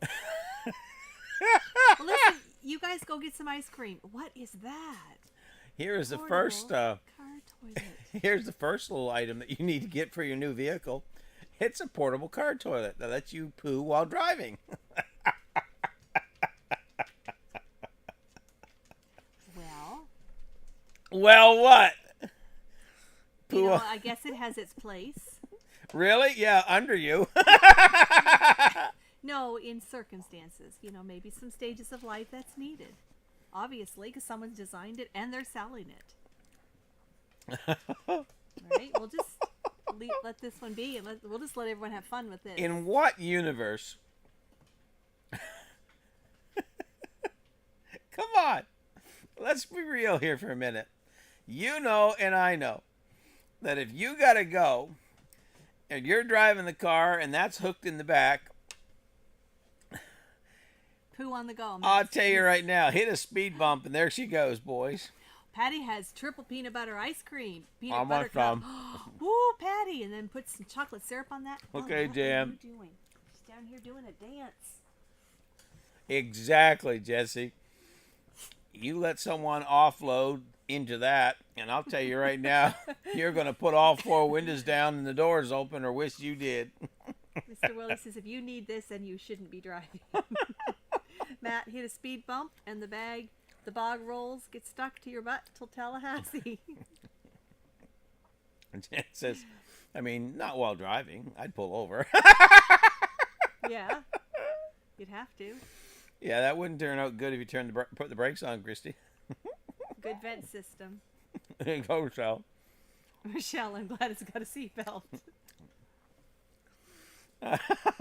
Well, listen, you guys go get some ice cream. What is that? Here is the Portable first. car toilet. Here's the first little item that you need to get for your new vehicle. It's a portable car toilet that lets you poo while driving. Well, Well, what? you know, Poo? I guess it has its place. Really? Yeah, under you. No, in circumstances, you know, maybe some stages of life that's needed. Obviously, because someone's designed it and they're selling it. All right, we'll just let this one be, and we'll just let everyone have fun with it. In what universe? Come on. let's be real here for a minute. You know, and I know that if you gotta go and you're driving the car and that's hooked in the back, Poo on the go. I'll tell you right now, hit a speed bump and there she goes, boys. Patty has triple peanut butter ice cream. I Peanut want butter cup. some. Woo, Patty. And then put some chocolate syrup on that. Okay, what Jan. are you doing? She's down here doing a dance. Exactly, Jesse. You let someone offload into that, and I'll tell you right now, you're going to put all 4 windows down and the doors open, or wish you did. Mr. Willie says, if you need this, then you shouldn't be driving. Matt hit a speed bump, and the bog rolls get stuck to your butt till Tallahassee. And Jen says, I mean, not while driving. I'd pull over. Yeah, you'd have to. Yeah, that wouldn't turn out good if you put the brakes on, Christy. Good vent system. There you go, Michelle. Michelle, I'm glad it's got a seatbelt.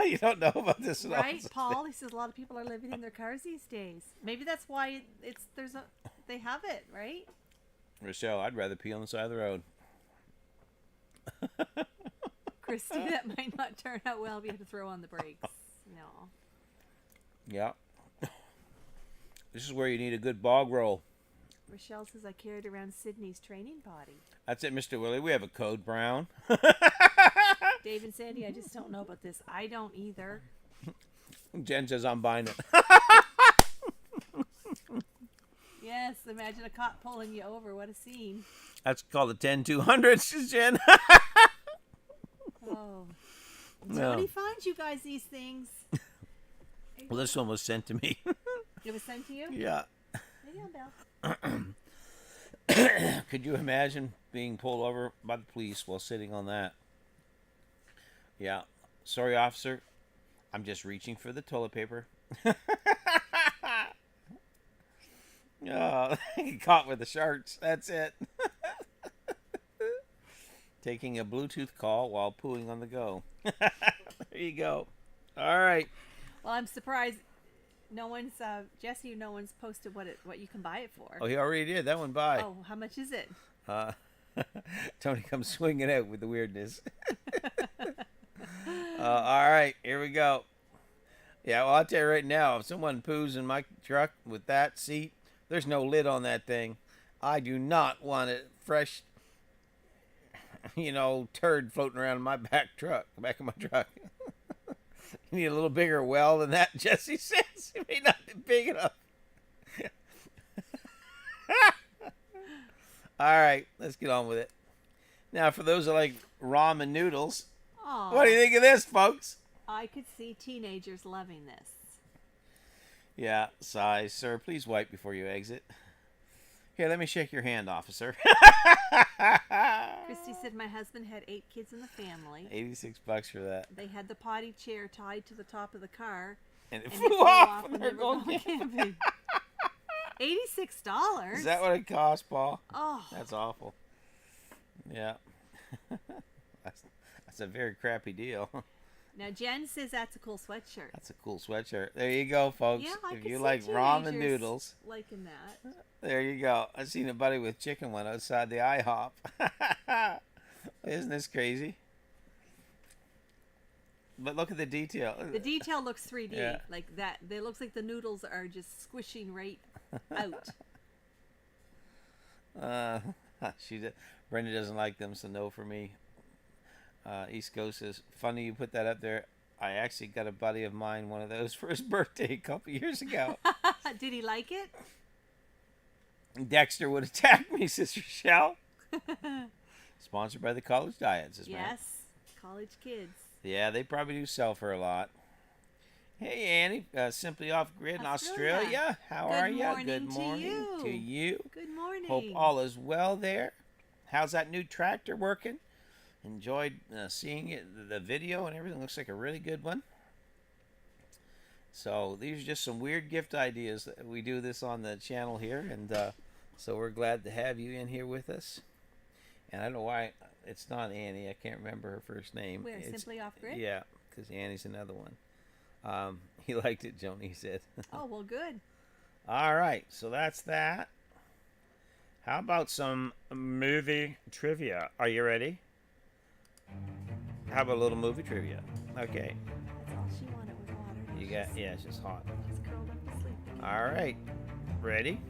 You don't know about this at all. Right, Paul? He says a lot of people are living in their cars these days. Maybe that's why they have it, right? Michelle, I'd rather pee on the side of the road. Christy, that might not turn out well if you have to throw on the brakes. No. Yeah. This is where you need a good bog roll. Rochelle says I carried around Sydney's training potty. That's it, Mr. Willie. We have a code brown. Dave and Sandy, I just don't know about this. I don't either. Jen says I'm buying it. Yes, imagine a cop pulling you over. What a scene. That's called the 10200, Jen. Oh. No. Somebody finds you guys these things. Well, this one was sent to me. It was sent to you? Yeah. Maybe on Bell. Could you imagine being pulled over by the police while sitting on that? Yeah. Sorry, officer. I'm just reaching for the toilet paper. Oh, caught with the sharks. That's it. Taking a Bluetooth call while pooing on the go. There you go. All right. Well, I'm surprised no one's Jesse. No one's posted what you can buy it for. Oh, he already did. That one by. Oh, how much is it? Tony comes swinging out with the weirdness. All right, here we go. Yeah, well, I'll tell you right now, if someone poos in my truck with that seat, there's no lid on that thing. I do not want a fresh, turd floating around in my back of my truck. You need a little bigger well than that, Jesse says. It may not be big enough. All right, let's get on with it. Now, for those that like ramen noodles, Aww. What do you think of this, folks? I could see teenagers loving this. Yeah, size. Sir, please wipe before you exit. Here, let me shake your hand, officer. Christy said my husband had 8 kids in the family. $86 for that. They had the potty chair tied to the top of the car. And it And flew off when when they're they were going going camping. $86? Is that what it cost, Paul? Oh. That's awful. Yeah. That's a very crappy deal. Now, Jen says that's a cool sweatshirt. That's a cool sweatshirt. There you go, folks. Yeah, I if could you see like ramen teenagers noodles, liking that. there you go. I seen a buddy with chicken one outside the IHOP. Isn't this crazy? But look at the detail. The detail looks 3D. Yeah. Like that. It looks like the noodles are just squishing right out. Brenda doesn't like them, so no for me. East Coast says, funny you put that up there. I actually got a buddy of mine one of those for his birthday a couple years ago. Did he like it? Dexter would attack me, Sister Shell. Sponsored by the College Diet, says Matt. Yes. College kids. Yeah, they probably do sell for a lot. Hey, Annie, Simply Off Grid in Australia. How are you? Good morning to you. Good morning. Hope all is well there. How's that new tractor working? Enjoyed seeing it, the video and everything. Looks like a really good one. So these are just some weird gift ideas. We do this on the channel here, and so we're glad to have you in here with us. And I don't know why it's not Annie. I can't remember her first name. We're Simply Off Grid? Yeah, because Annie's another one. He liked it, Joni said. Oh, well, good. All right, so that's that. How about some movie trivia? Are you ready? How about a little movie trivia? Okay. That's all she wanted was water. You got, yeah, it's just hot. She's curled up to sleep. All right. Ready?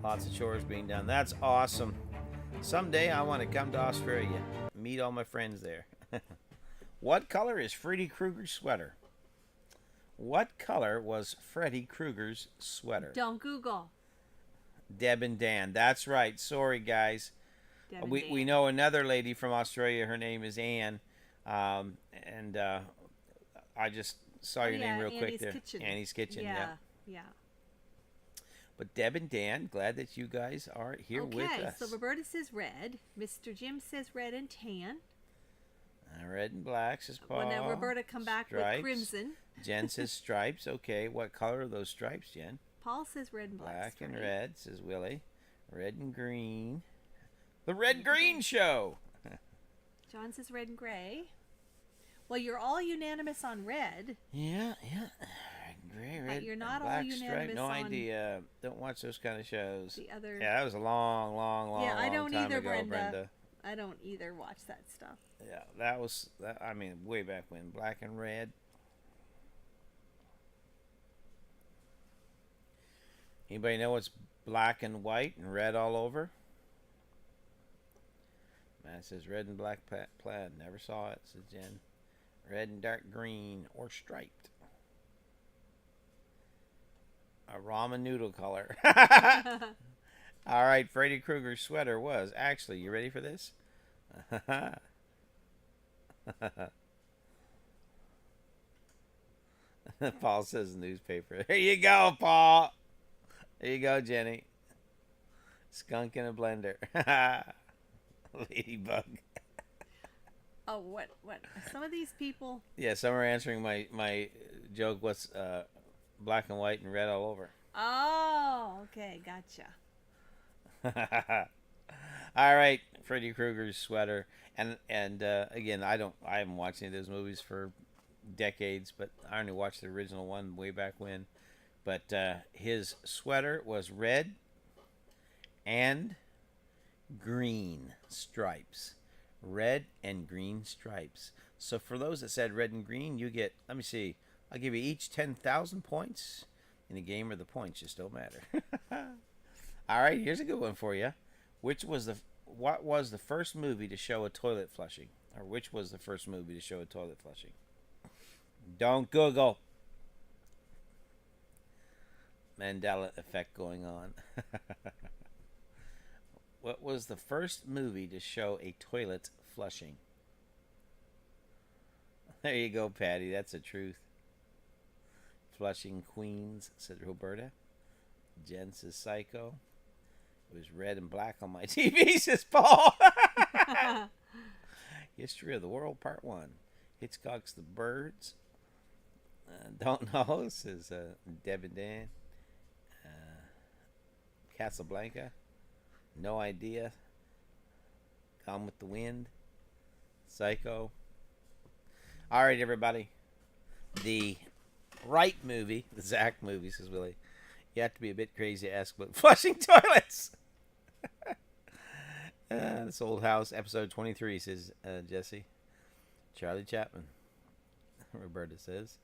Lots of chores being done. That's awesome. Someday I want to come to Australia, meet all my friends there. What color is Freddy Krueger's sweater? What color was Freddy Krueger's sweater? Don't Google. Deb and Dan. That's right. Sorry, guys. Deb and We Dan. know another lady from Australia. Her name is Anne. And I just saw your name real quick Annie's there. Kitchen. Annie's Kitchen. Yeah. Yeah. But Deb and Dan, glad that you guys are here with us. Okay, so Roberta says red. Mr. Jim says red and tan. Red and black says Paul. Well, now Roberta come back Stripes. with crimson. Jen says stripes. Okay, what color are those stripes, Jen? Paul says red and black. Black and stripe. red, says Willie. Red and green. The Red Green Show. John says red and gray. Well, you're all unanimous on red. Yeah. Red and gray, red you're and not all black unanimous stripe. No on idea. Don't watch those kind of shows. The other. Yeah, that was a long Yeah, I don't time either, ago, Brenda. I don't either watch that stuff. Yeah, that was, I mean, way back when. Black and red. Anybody know what's black and white and red all over? Matt says red and black plaid. Never saw it, says Jen. Red and dark green or striped. A ramen noodle color. All right, Freddy Krueger's sweater was actually, you ready for this? Paul says newspaper. There you go, Paul. There you go, Jenny. Skunk in a blender. Ladybug. Oh, what? Some of these people. Yeah, some are answering my joke. What's black and white and red all over? Oh, okay, gotcha. All right, Freddy Krueger's sweater, and again, I haven't watched any of those movies for decades, but I only watched the original one way back when. But his sweater was red and green stripes. Red and green stripes. So for those that said red and green, you get, let me see, I'll give you each 10,000 points. In a game where the points just don't matter. All right, here's a good one for you. What was the first movie to show a toilet flushing? Or which was the first movie to show a toilet flushing? Don't Google. Mandela effect going on. What was the first movie to show a toilet flushing? There you go, Patty. That's the truth. Flushing Queens, said Roberta. Jen says Psycho. It was red and black on my TV, says Paul. History of the World, Part 1. Hitchcock's The Birds. Don't know, says Deb and Dan. Casablanca. No idea. Gone with the Wind. Psycho. All right, everybody. The right movie, the Zach movie, says Willie. You have to be a bit crazy to ask about flushing toilets. This Old House, episode 23, says Jesse. Charlie Chaplin. Roberta says.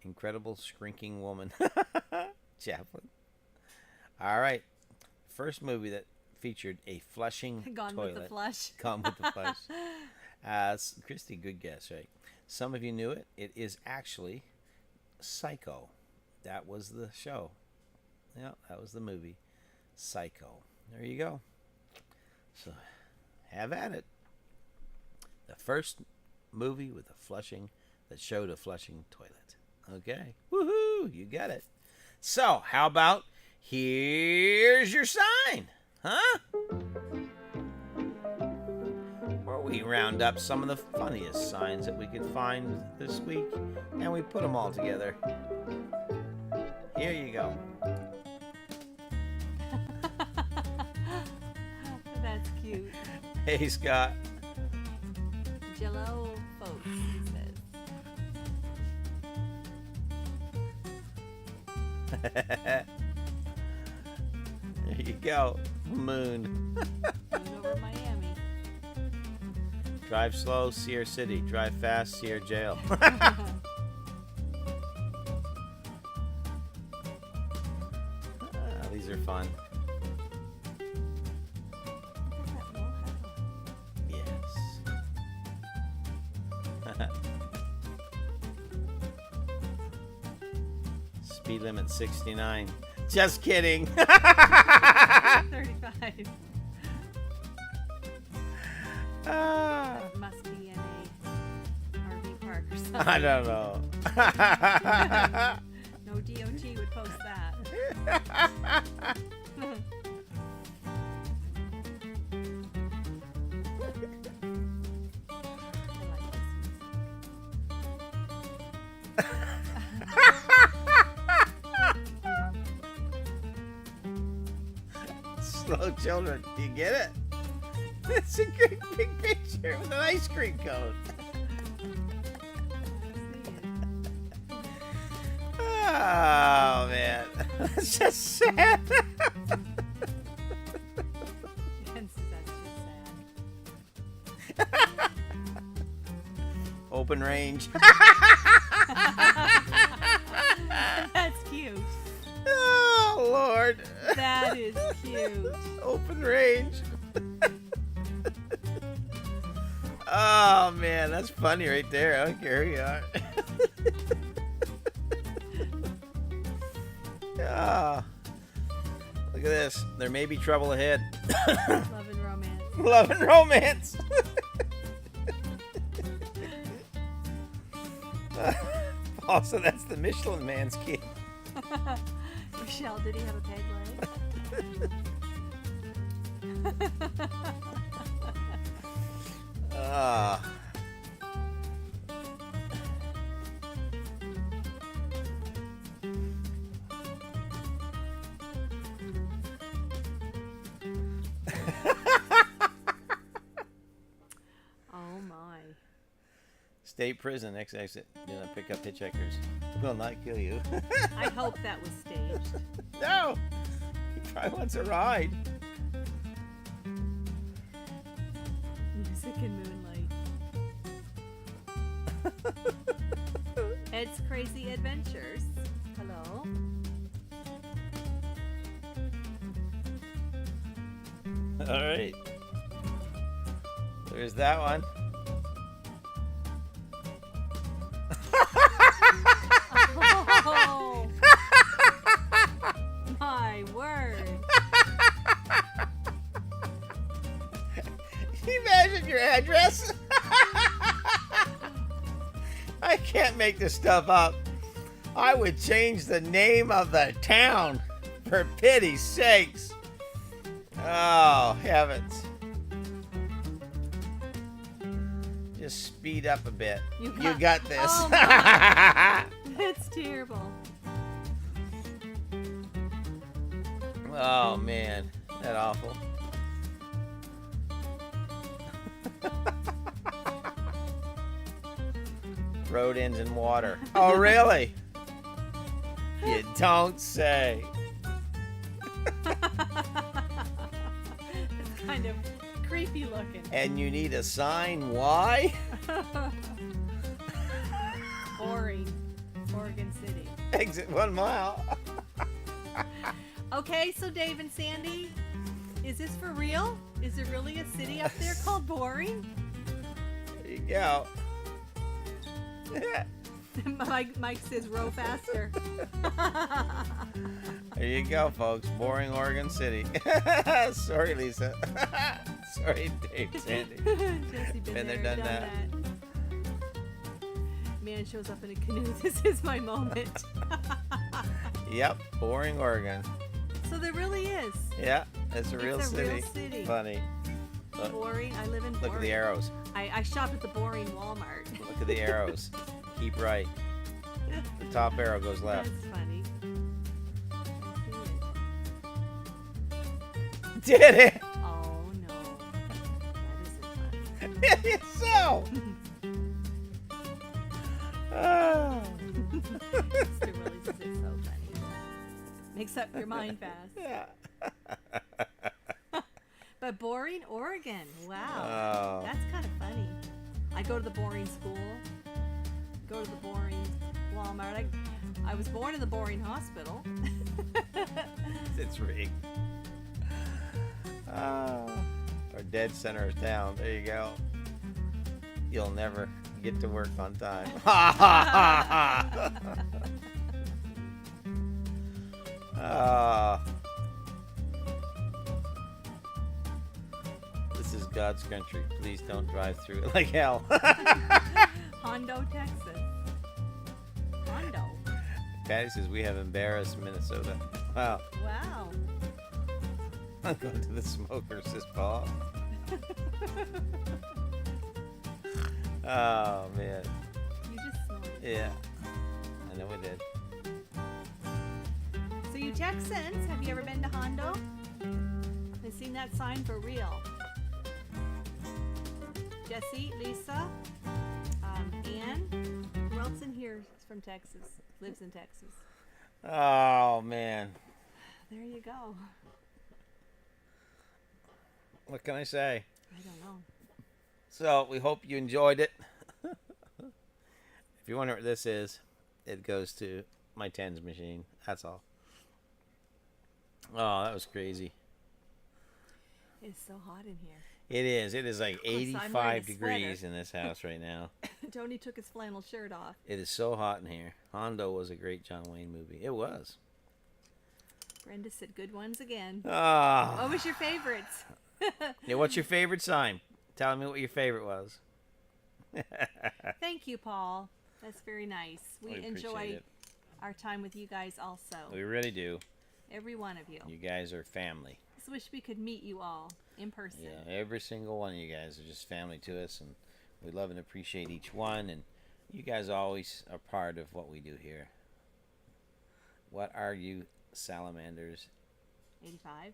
Incredible Shrinking Woman. Chaplin. All right. First movie that featured a flushing Gone toilet. with the flush. Gone with the flush. Christy, good guess, right? Some of you knew it. It is actually Psycho. That was the show. Yeah, that was the movie. Psycho. There you go. So, have at it. The first movie with a flushing that showed a flushing toilet. Okay. Woohoo! You got it. So, how about here's your sign? Huh? Where we round up some of the funniest signs that we could find this week, and we put them all together. Here you go. That's cute. Hey, Scott. Jello folks, he says. you go. Moon. Going over Miami. Drive slow, Sierra City. Drive fast, Sierra Jail. These are fun. Yes. Speed limit 69. Just kidding. 35. That must be in a RV park or something. I don't know. No DOT would post that. Slow children. Do you get it? It's a great big picture with an ice cream cone. Oh, man. That's just sad. That's just sad. Open range. That's cute. Oh, Lord. That is cute. Open range. Oh, man. That's funny right there. I don't care who you are. Oh, look at this. There may be trouble ahead. Love and romance. Love and romance. Also, that's the Michelin Man's kid. Michelle, did he have a peg leg? Ah. Oh my. State prison, next exit. Do not pick up hitchhikers. Will not kill you. I hope that was staged. No! He probably wants a ride. Music and moonlight. Ed's Crazy Adventures. Hello. Alright. There's that one. Oh, my word. Can you imagine your address? I can't make this stuff up. I would change the name of the town, for pity's sakes. Oh, heavens. Just speed up a bit. You got this. Oh my. That's terrible. Oh, man. That awful. Road ends in water. Oh, really? You don't say. It's kind of creepy looking. And you need a sign. Why? Boring. Oregon City. Exit 1 mile. Okay, so Dave and Sandy, is this for real? Is there really a city up there called Boring? There you go. Mike says row faster. There you go, folks. Boring Oregon City. Sorry, Lisa. Sorry, Dave, Sandy. Jesse, Been there, done that. Man shows up in a canoe. This is my moment. Yep, boring Oregon. So there really is. Yeah, it's a real It's a city. real city. Funny. Look, Boring. I live in Boring. look at the arrows. I shop at the Boring Walmart. Look at the arrows. Keep right. The top arrow goes left. That's funny. Did it? Oh no, that isn't funny. It is so. Oh. Mr. Willie says it's so funny. Makes up your mind fast. Yeah. But Boring, Oregon. Wow. Oh, That's kind of funny. I go to the Boring school, go to the Boring Walmart. I was born in the Boring hospital. it's rigged. Our dead center of town. There you go. You'll never get to work on time. Ah. This is God's country. Please don't drive through it like hell. Hondo, Texas. Hondo. Patty says we have embarrassed Minnesota. Wow. Wow. I'm going to the smoker, says Paul. Oh, man. You just snorted. Yeah. I know we did. So you Texans, have you ever been to Hondo? I've seen that sign for real. Jesse, Lisa, Ann. Who else in here is from Texas? Lives in Texas. Oh, man. There you go. What can I say? I don't know. So, we hope you enjoyed it. If you wonder what this is, it goes to my tens machine. That's all. Oh, that was crazy. It's so hot in here. It is. It is like course, I'm wearing a 85 sweater. degrees in this house right now. Tony took his flannel shirt off. It is so hot in here. Hondo was a great John Wayne movie. It was. Brenda said good ones again. Oh. What was your favorites? Yeah, what's your favorite sign? Tell me what your favorite was. Thank you, Paul. That's very nice. We appreciate enjoy it. our time with you guys also. We really do. Every one of you. You guys are family. Just wish we could meet you all in person. Yeah, every single one of you guys are just family to us, and we love and appreciate each one, and you guys always are part of what we do here. What are you, salamanders? 85.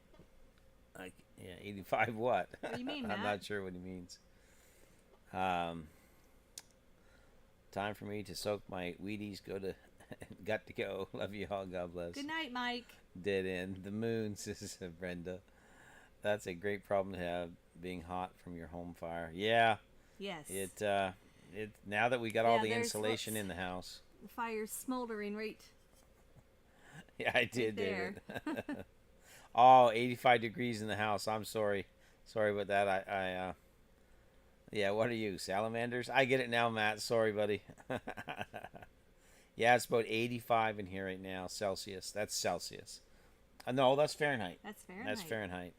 Yeah, 85 what? What do you mean, I'm Matt? not sure what he means. Time for me to soak my Wheaties. Got to go. Love you all. God bless. Good night, Mike. Dead end. The moon, says Brenda. That's a great problem to have, being hot from your home fire. Yeah. Yes. It now that we got all Yeah, the there's insulation lots. in the house. The fire's smoldering right Yeah, I did, there. David. Oh, 85 degrees in the house. I'm sorry. Sorry about that. Yeah, what are you, salamanders? I get it now, Matt. Sorry, buddy. Yeah, it's about 85 in here right now, Celsius. That's Celsius. No, that's Fahrenheit. That's Fahrenheit. That's Fahrenheit.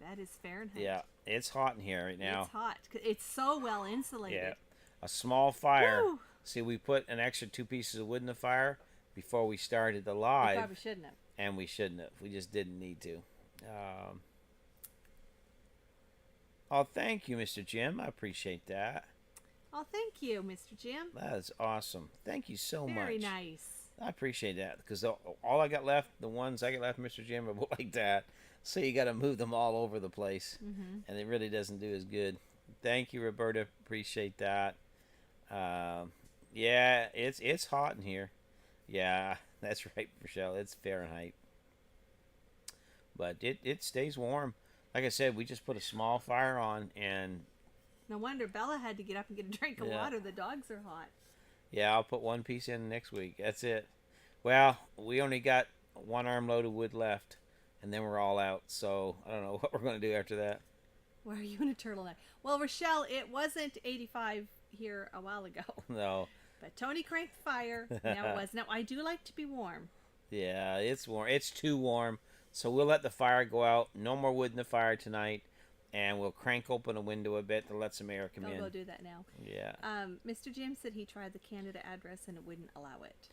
That is Fahrenheit. Yeah, it's hot in here right now. It's hot. It's so well insulated. Yeah, a small fire. Woo! See, we put an extra 2 pieces of wood in the fire before we started the We live, probably shouldn't have. and we shouldn't have. We just didn't need to. Oh, thank you, Mr. Jim. I appreciate that. Oh, thank you, Mr. Jim. That is awesome. Thank you so much. Very nice. I appreciate that, because all I got left, the ones I got left, Mr. Jim, are like that. So you got to move them all over the place, and it really doesn't do as good. Thank you, Roberta. Appreciate that. Yeah, it's hot in here. Yeah, that's right, Rochelle. It's Fahrenheit, but it stays warm. Like I said, we just put a small fire on, and No wonder Bella had to get up and get a drink of Yeah. water. The dogs are hot. yeah, I'll put 1 piece in next week. That's it. Well, we only got 1 armload of wood left, and then we're all out. So I don't know what we're going to do after that. Why are you in a turtleneck? Well, Rochelle, it wasn't 85 here a while ago. No. But Tony cranked the fire. Now it was. Now, I do like to be warm. Yeah, it's warm. It's too warm. So we'll let the fire go out. No more wood in the fire tonight. And we'll crank open a window a bit to let some air come Don't in. go do that now. Yeah. Mr. Jim said he tried the Canada address and it wouldn't allow it.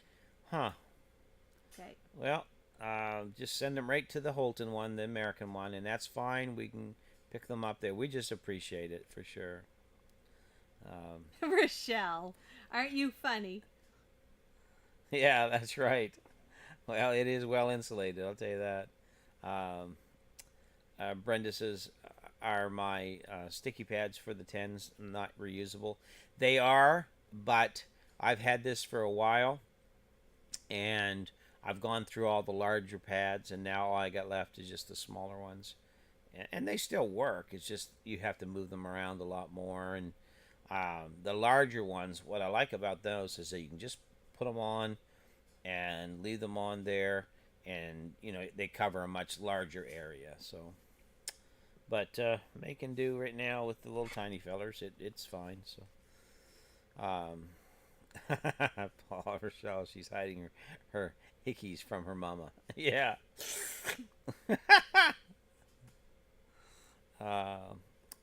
Huh. Okay. Well, just send them right to the Holton one, the American one, and that's fine. We can pick them up there. We just appreciate it for sure. Rochelle, aren't you funny? Yeah, that's right. Well, it is well insulated, I'll tell you that. Brenda says, are my sticky pads for the 10s not reusable? They are, but I've had this for a while, and I've gone through all the larger pads, and now all I got left is just the smaller ones, and they still work. It's just you have to move them around a lot more. And the larger ones, what I like about those is that you can just put them on and leave them on there, and they cover a much larger area. So, but making do right now with the little tiny fellers. It's fine. So, Paul Rochelle, she's hiding her hickeys from her mama. Yeah. uh,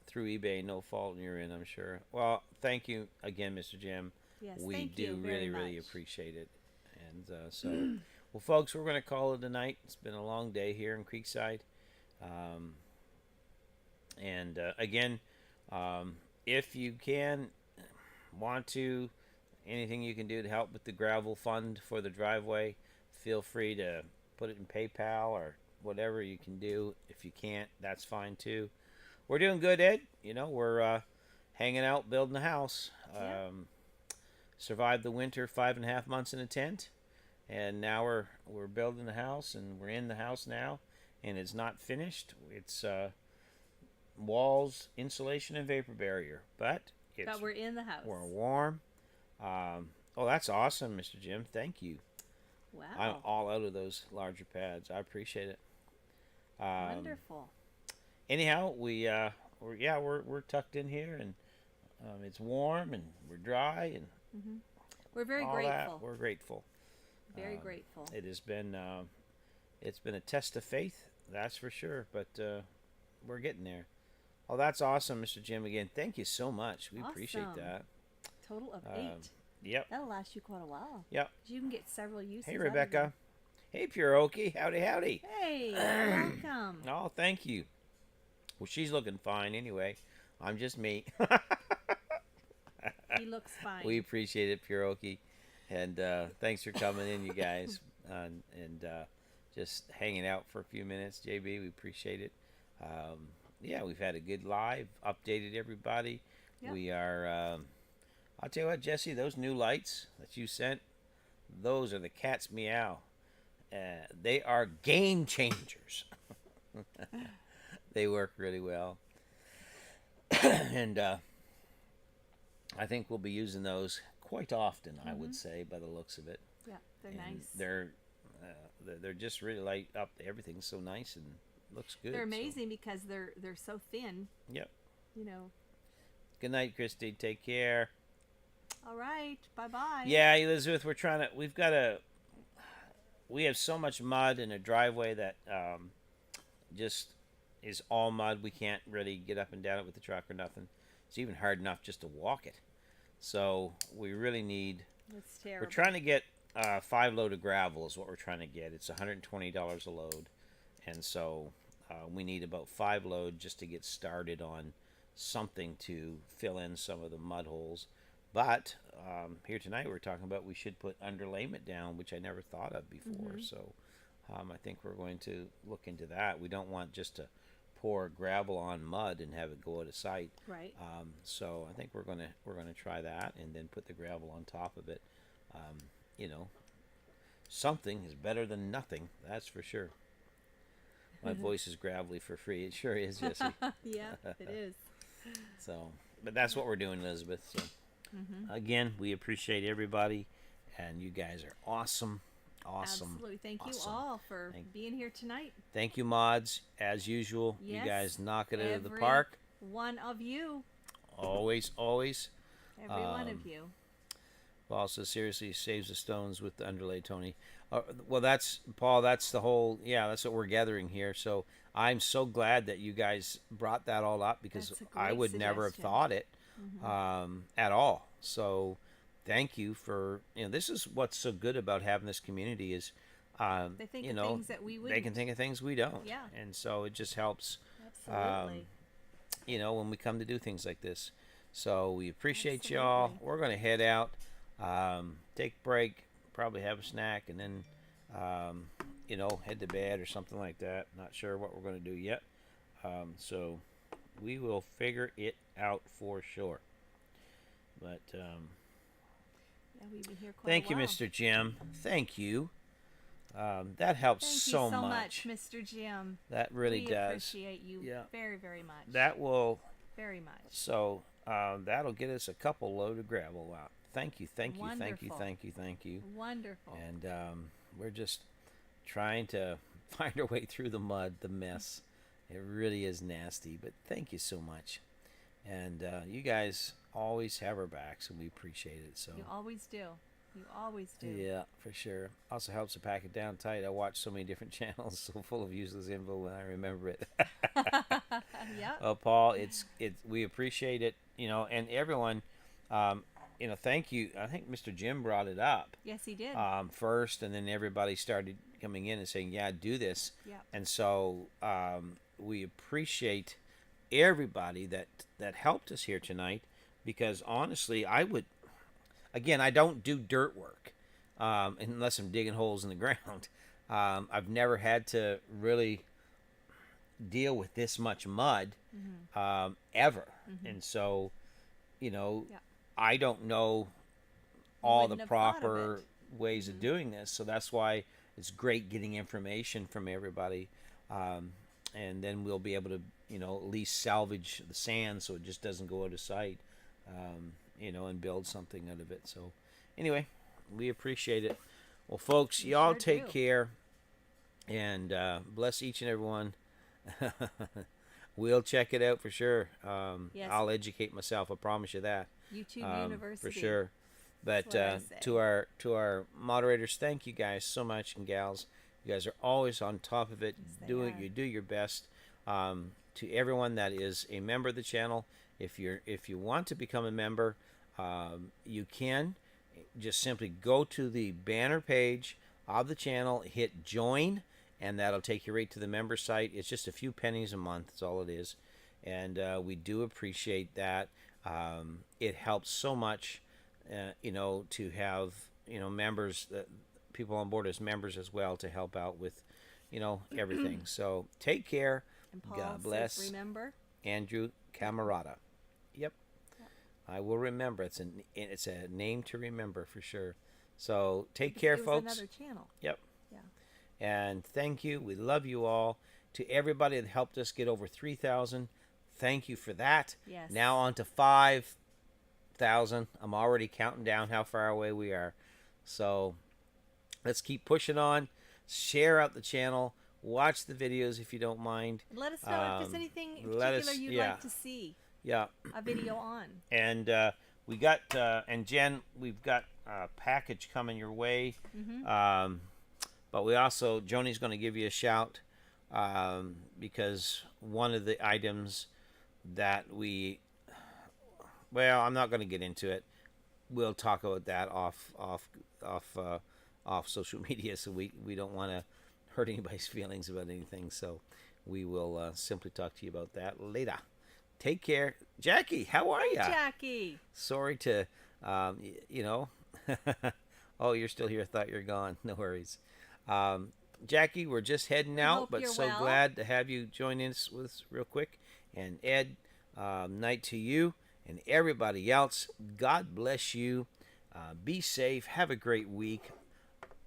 Through eBay, no fault in your end, I'm sure. Well, thank you again, Mr. Jim. Yes, We thank do you very really much. appreciate it. And well, folks, we're going to call it a night. It's been a long day here in Creekside. Um, and again, um, if you want to, anything you can do to help with the gravel fund for the driveway, feel free to put it in PayPal or whatever you can do. If you can't, that's fine too. We're doing good, Ed. We're hanging out, building a house. Yeah. Survived the winter 5.5 months in a tent, and now we're building the house, and we're in the house now, and it's not finished. It's walls, insulation, and vapor barrier, but But we're in the house. we're warm. Oh, that's awesome, Mr. Jim. Thank you. I'm Wow. all out of those larger pads. I appreciate it. Wonderful. Anyhow, we're tucked in here, and it's warm, and we're dry, and Hmm. We're very all grateful. that. We're grateful. Very grateful. It has been it's been a test of faith, that's for sure. But we're getting there. Oh, that's awesome, Mr. Jim. Again, thank you so much. We appreciate Awesome. that. Total of Um, 8. Yep. That'll last you quite a while. Yep. 'Cause you can get several uses. Hey, out of Rebecca. them. Hey, Puroki. Howdy, howdy. Hey, welcome. Oh, thank you. Well, she's looking fine anyway. I'm just me. He looks fine. We appreciate it, Puroki. And thanks for coming in, you guys. And just hanging out for a few minutes, JB. We appreciate it. Yeah, we've had a good live, updated everybody. Yep. We are, I'll tell you what, Jesse, those new lights that you sent, those are the cat's meow. They are game changers. They work really well. And I think we'll be using those quite often, I would say, by the looks of it. Yeah, they're And nice. they're just really light up. Everything's so nice and looks good. They're so- amazing because they're so thin. Yep. You know. Good night, Christy. Take care. All right. Bye bye. Yeah, Elizabeth, we have so much mud in a driveway that just is all mud. We can't really get up and down it with the truck or nothing. It's even hard enough just to walk it. So we really need. It's terrible. We're trying to get 5 load of gravel is what we're trying to get. It's $120 a load, and so we need about 5 load just to get started on something to fill in some of the mud holes. But here tonight we're talking about we should put underlayment down, which I never thought of before. So I think we're going to look into that. We don't want just to pour gravel on mud and have it go out of sight. Right. So I think we're gonna try that and then put the gravel on top of it. Something is better than nothing. That's for sure. My voice is gravelly for free. It sure is, Jesse. Yeah, it is. So, but that's what we're doing, Elizabeth. So, again, we appreciate everybody, and you guys are awesome. Awesome. Absolutely. Thank you Awesome. all for being here tonight. Thank you, mods. As usual, Yes, you guys knock it out of the every park. One of you. Always, always. Every one of you. Also, seriously, saves the stones with the underlay, Tony. Well, that's Paul. That's the whole. Yeah, that's what we're gathering here. So I'm so glad that you guys brought that all up because That's a I great would never have suggestion. thought it at all. So thank you for This is what's so good about having this community is They think of things that we they wouldn't. can think of things we don't. Yeah. And so it just helps. Absolutely. When we come to do things like this. So we appreciate y'all. Absolutely. We're going to head out, take a break, probably have a snack, and then, head to bed or something like that. Not sure what we're going to do yet. So we will figure it out for sure. But Yeah, we've been here quite thank a you, while. Mr. Jim. Thank you. That helps Thank so you so much. much, Mr. Jim. That really We does. appreciate you Yeah. very, very much. That will. Very much. So that'll get us a couple load of gravel out. Thank you, thank you, thank you, Wonderful. thank you, thank you. Wonderful. And we're just trying to find our way through the mud, the mess. It really is nasty, but thank you so much. And you guys always have our backs, and we appreciate it. So You always do. You always do. yeah, for sure. Also helps to pack it down tight. I watch so many different channels, so full of useless info when I remember it. Yep. Oh, Paul, it's we appreciate it, and everyone, thank you. I think Mr. Jim brought it up Yes, he did. first, and then everybody started coming in and saying, "Yeah, do this." Yep. And so we appreciate everybody that helped us here tonight, because honestly, I don't do dirt work unless I'm digging holes in the ground. I've never had to really deal with this much mud ever, and so Yeah. I don't know all the Wouldn't have thought of proper it. ways of doing this. So that's why it's great getting information from everybody, and then we'll be able to at least salvage the sand so it just doesn't go out of sight, and build something out of it. So anyway, we appreciate it. Well, folks, We y'all sure take do. care, and bless each and every one. We'll check it out for sure. Yes. I'll educate myself. I promise you that. YouTube University. For sure. But what I say. to our moderators, thank you guys so much, and gals. You guys are always on top of it. Yes, they are. You do your best. To everyone that is a member of the channel, if you want to become a member, you can just simply go to the banner page of the channel, hit join, and that'll take you right to the member site. It's just a few pennies a month. That's all it is, and we do appreciate that. It helps so much, to have members, people on board as members as well, to help out with, everything. So take care. And Paul God says, bless. remember? Andrew Camarada. Yep. Yep. I will remember. It's a name to remember for sure. So take care, It was folks. another channel. Yep. Yeah. And thank you. We love you all. To everybody that helped us get over 3,000, thank you for that. Yes. Now on to 5,000. I'm already counting down how far away we are. So let's keep pushing on. Share out the channel. Watch the videos if you don't mind. And let us know if there's anything in let particular us- you'd yeah. like to see Yeah. a video on. And we got, and Jen, we've got a package coming your way. But we also, Joni's going to give you a shout, because one of the items that I'm not going to get into it. We'll talk about that off social media, so we don't want to hurt anybody's feelings about anything. So we will simply talk to you about that later. Take care. Jackie, how are you? Jackie. Sorry to, oh, you're still here. I thought you're gone. No worries. Jackie, we're just heading out, hope but you're so well. glad to have you join in with us real quick. And Ed, night to you and everybody else. God bless you. Be safe. Have a great week.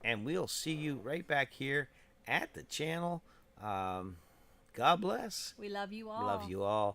And we'll see you right back here at the channel. God bless. We love you all. Love you all.